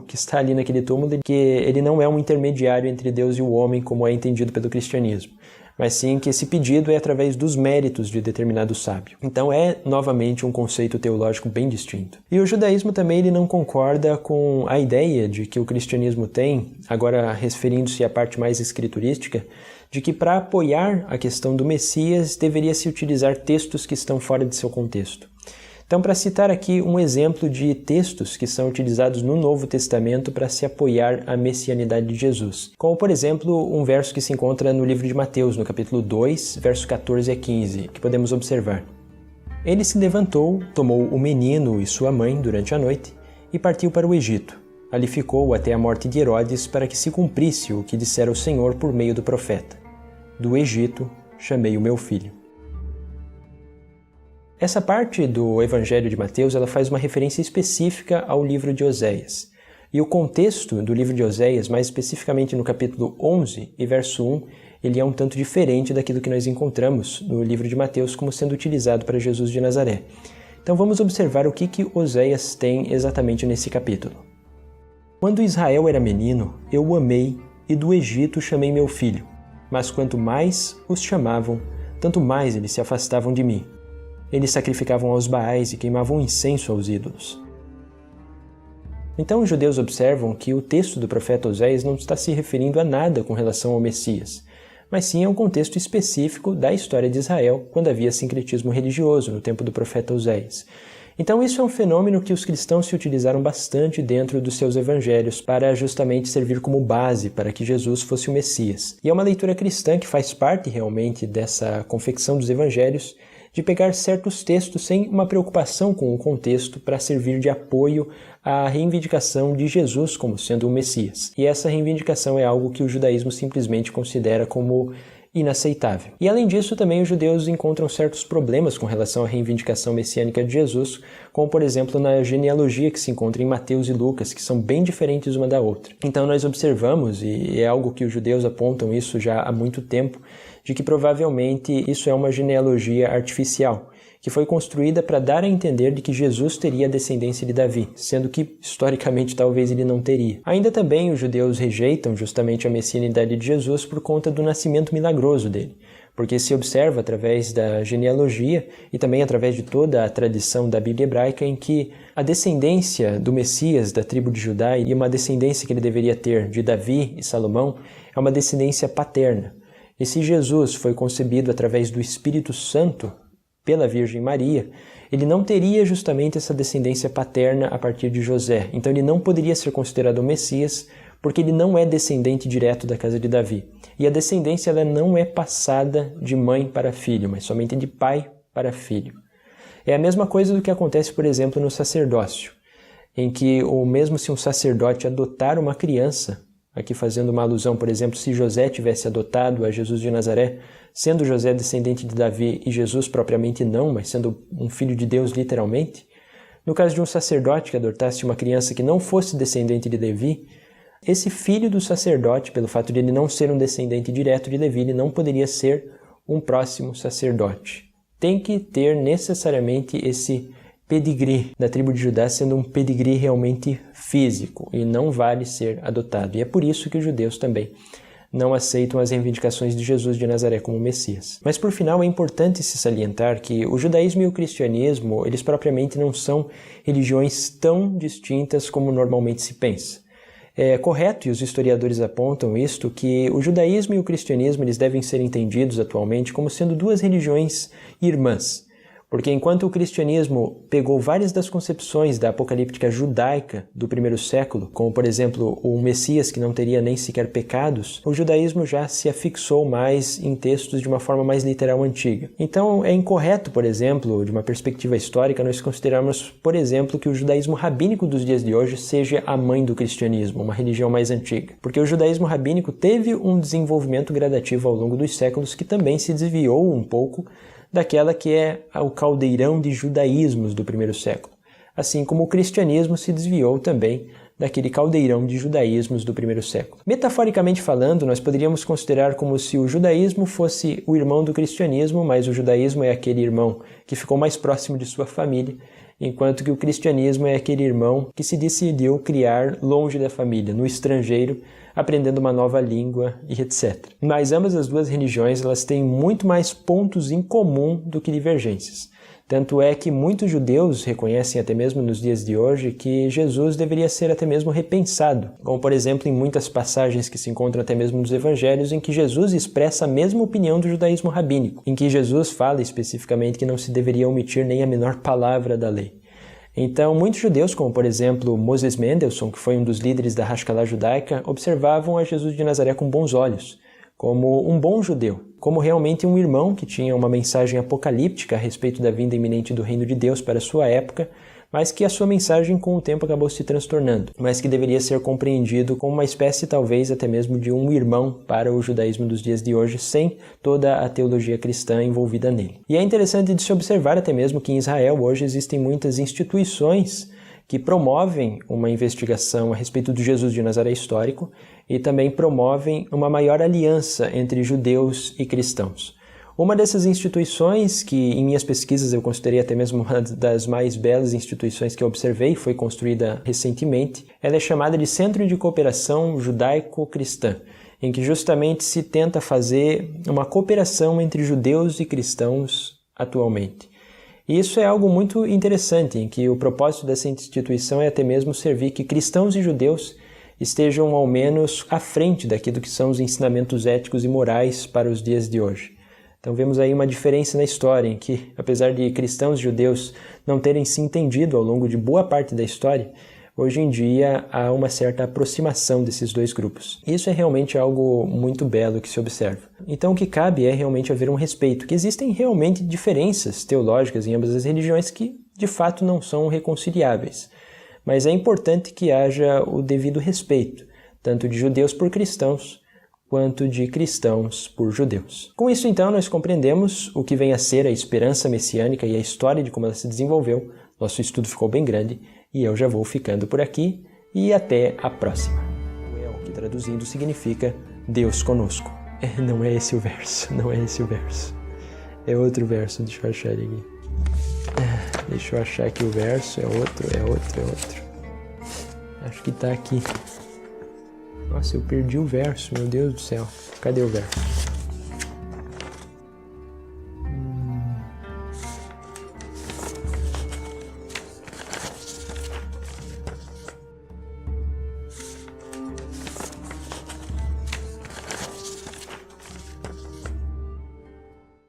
que está ali naquele túmulo, que ele não é um intermediário entre Deus e o homem como é entendido pelo cristianismo. mas sim que esse pedido é através dos méritos de determinado sábio. Então é, novamente, um conceito teológico bem distinto. E o judaísmo também ele não concorda com a ideia de que o cristianismo tem, agora referindo-se à parte mais escriturística, de que para apoiar a questão do Messias deveria se utilizar textos que estão fora de seu contexto. Então, para citar aqui um exemplo de textos que são utilizados no Novo Testamento para se apoiar a messianidade de Jesus, como, por exemplo, um verso que se encontra no livro de Mateus, no capítulo 2, verso 14 a 15, que podemos observar. Ele se levantou, tomou o menino e sua mãe durante a noite e partiu para o Egito. Ali ficou até a morte de Herodes para que se cumprisse o que dissera o Senhor por meio do profeta. Do Egito chamei o meu filho. Essa parte do Evangelho de Mateus ela faz uma referência específica ao livro de Oséias. E o contexto do livro de Oséias, mais especificamente no capítulo 11 e verso 1, ele é um tanto diferente daquilo que nós encontramos no livro de Mateus como sendo utilizado para Jesus de Nazaré. Então vamos observar o que Oséias tem exatamente nesse capítulo. Quando Israel era menino, eu o amei e do Egito chamei meu filho. Mas quanto mais os chamavam, tanto mais eles se afastavam de mim. Eles sacrificavam aos Baais e queimavam incenso aos ídolos. Então os judeus observam que o texto do profeta Oséias não está se referindo a nada com relação ao Messias, mas sim a um contexto específico da história de Israel, quando havia sincretismo religioso no tempo do profeta Oséias. Então isso é um fenômeno que os cristãos se utilizaram bastante dentro dos seus evangelhos para justamente servir como base para que Jesus fosse o Messias. E é uma leitura cristã que faz parte realmente dessa confecção dos evangelhos, de pegar certos textos sem uma preocupação com o contexto para servir de apoio à reivindicação de Jesus como sendo o Messias. E essa reivindicação é algo que o judaísmo simplesmente considera como inaceitável. E além disso, também os judeus encontram certos problemas com relação à reivindicação messiânica de Jesus, como por exemplo na genealogia que se encontra em Mateus e Lucas, que são bem diferentes uma da outra. Então nós observamos, e é algo que os judeus apontam isso já há muito tempo, de que provavelmente isso é uma genealogia artificial, que foi construída para dar a entender de que Jesus teria descendência de Davi, sendo que, historicamente, talvez ele não teria. Ainda também os judeus rejeitam justamente a messianidade de Jesus por conta do nascimento milagroso dele, porque se observa através da genealogia e também através de toda a tradição da Bíblia hebraica em que a descendência do Messias da tribo de Judá e uma descendência que ele deveria ter de Davi e Salomão é uma descendência paterna. E se Jesus foi concebido através do Espírito Santo pela Virgem Maria, ele não teria justamente essa descendência paterna a partir de José. Então ele não poderia ser considerado o Messias, porque ele não é descendente direto da casa de Davi. E a descendência ela não é passada de mãe para filho, mas somente de pai para filho. É a mesma coisa do que acontece, por exemplo, no sacerdócio, em que, ou mesmo se um sacerdote adotar uma criança, aqui fazendo uma alusão, por exemplo, se José tivesse adotado a Jesus de Nazaré, sendo José descendente de Davi e Jesus propriamente não, mas sendo um filho de Deus literalmente, no caso de um sacerdote que adotasse uma criança que não fosse descendente de Levi, esse filho do sacerdote, pelo fato de ele não ser um descendente direto de Levi, ele não poderia ser um próximo sacerdote. Tem que ter necessariamente esse pedigree da tribo de Judá sendo um pedigree realmente físico e não vale ser adotado. E é por isso que os judeus também não aceitam as reivindicações de Jesus de Nazaré como Messias. Mas por final é importante se salientar que o judaísmo e o cristianismo, eles propriamente não são religiões tão distintas como normalmente se pensa. É correto, e os historiadores apontam isto, que o judaísmo e o cristianismo eles devem ser entendidos atualmente como sendo duas religiões irmãs. Porque enquanto o cristianismo pegou várias das concepções da apocalíptica judaica do primeiro século, como por exemplo o Messias que não teria nem sequer pecados, o judaísmo já se afixou mais em textos de uma forma mais literal antiga. Então é incorreto, por exemplo, de uma perspectiva histórica, nós considerarmos, por exemplo, que o judaísmo rabínico dos dias de hoje seja a mãe do cristianismo, uma religião mais antiga. Porque o judaísmo rabínico teve um desenvolvimento gradativo ao longo dos séculos que também se desviou um pouco daquela que é o caldeirão de judaísmos do primeiro século, assim como o cristianismo se desviou também daquele caldeirão de judaísmos do primeiro século. Metaforicamente falando, nós poderíamos considerar como se o judaísmo fosse o irmão do cristianismo, mas o judaísmo é aquele irmão que ficou mais próximo de sua família, enquanto que o cristianismo é aquele irmão que se decidiu criar longe da família, no estrangeiro, aprendendo uma nova língua e etc. Mas ambas as duas religiões elas têm muito mais pontos em comum do que divergências. Tanto é que muitos judeus reconhecem até mesmo nos dias de hoje que Jesus deveria ser até mesmo repensado, como por exemplo em muitas passagens que se encontram até mesmo nos evangelhos em que Jesus expressa a mesma opinião do judaísmo rabínico, em que Jesus fala especificamente que não se deveria omitir nem a menor palavra da lei. Então, muitos judeus, como por exemplo Moses Mendelssohn, que foi um dos líderes da Haskalah judaica, observavam a Jesus de Nazaré com bons olhos, como um bom judeu, como realmente um irmão que tinha uma mensagem apocalíptica a respeito da vinda iminente do reino de Deus para a sua época, mas que a sua mensagem com o tempo acabou se transtornando, mas que deveria ser compreendido como uma espécie talvez até mesmo de um irmão para o judaísmo dos dias de hoje, sem toda a teologia cristã envolvida nele. E é interessante de se observar até mesmo que em Israel hoje existem muitas instituições que promovem uma investigação a respeito do Jesus de Nazaré histórico e também promovem uma maior aliança entre judeus e cristãos. Uma dessas instituições, que em minhas pesquisas eu considerei até mesmo uma das mais belas instituições que eu observei, foi construída recentemente, ela é chamada de Centro de Cooperação Judaico-Cristã, em que justamente se tenta fazer uma cooperação entre judeus e cristãos atualmente. E isso é algo muito interessante, em que o propósito dessa instituição é até mesmo servir que cristãos e judeus estejam ao menos à frente daquilo que são os ensinamentos éticos e morais para os dias de hoje. Então vemos aí uma diferença na história, em que, apesar de cristãos e judeus não terem se entendido ao longo de boa parte da história, hoje em dia há uma certa aproximação desses dois grupos. Isso é realmente algo muito belo que se observa. Então o que cabe é realmente haver um respeito, que existem realmente diferenças teológicas em ambas as religiões que de fato não são reconciliáveis. Mas é importante que haja o devido respeito, tanto de judeus por cristãos, quanto de cristãos por judeus. Com isso, então, nós compreendemos o que vem a ser a esperança messiânica e a história de como ela se desenvolveu. Nosso estudo ficou bem grande e eu já vou ficando por aqui e até a próxima. O El, que traduzindo significa Deus conosco. Não é esse o verso, não é esse o verso. É outro verso, deixa eu achar ele aqui. Deixa eu achar aqui o verso, é outro. Acho que tá aqui. Nossa, eu perdi o verso, meu Deus do céu. Cadê o verso?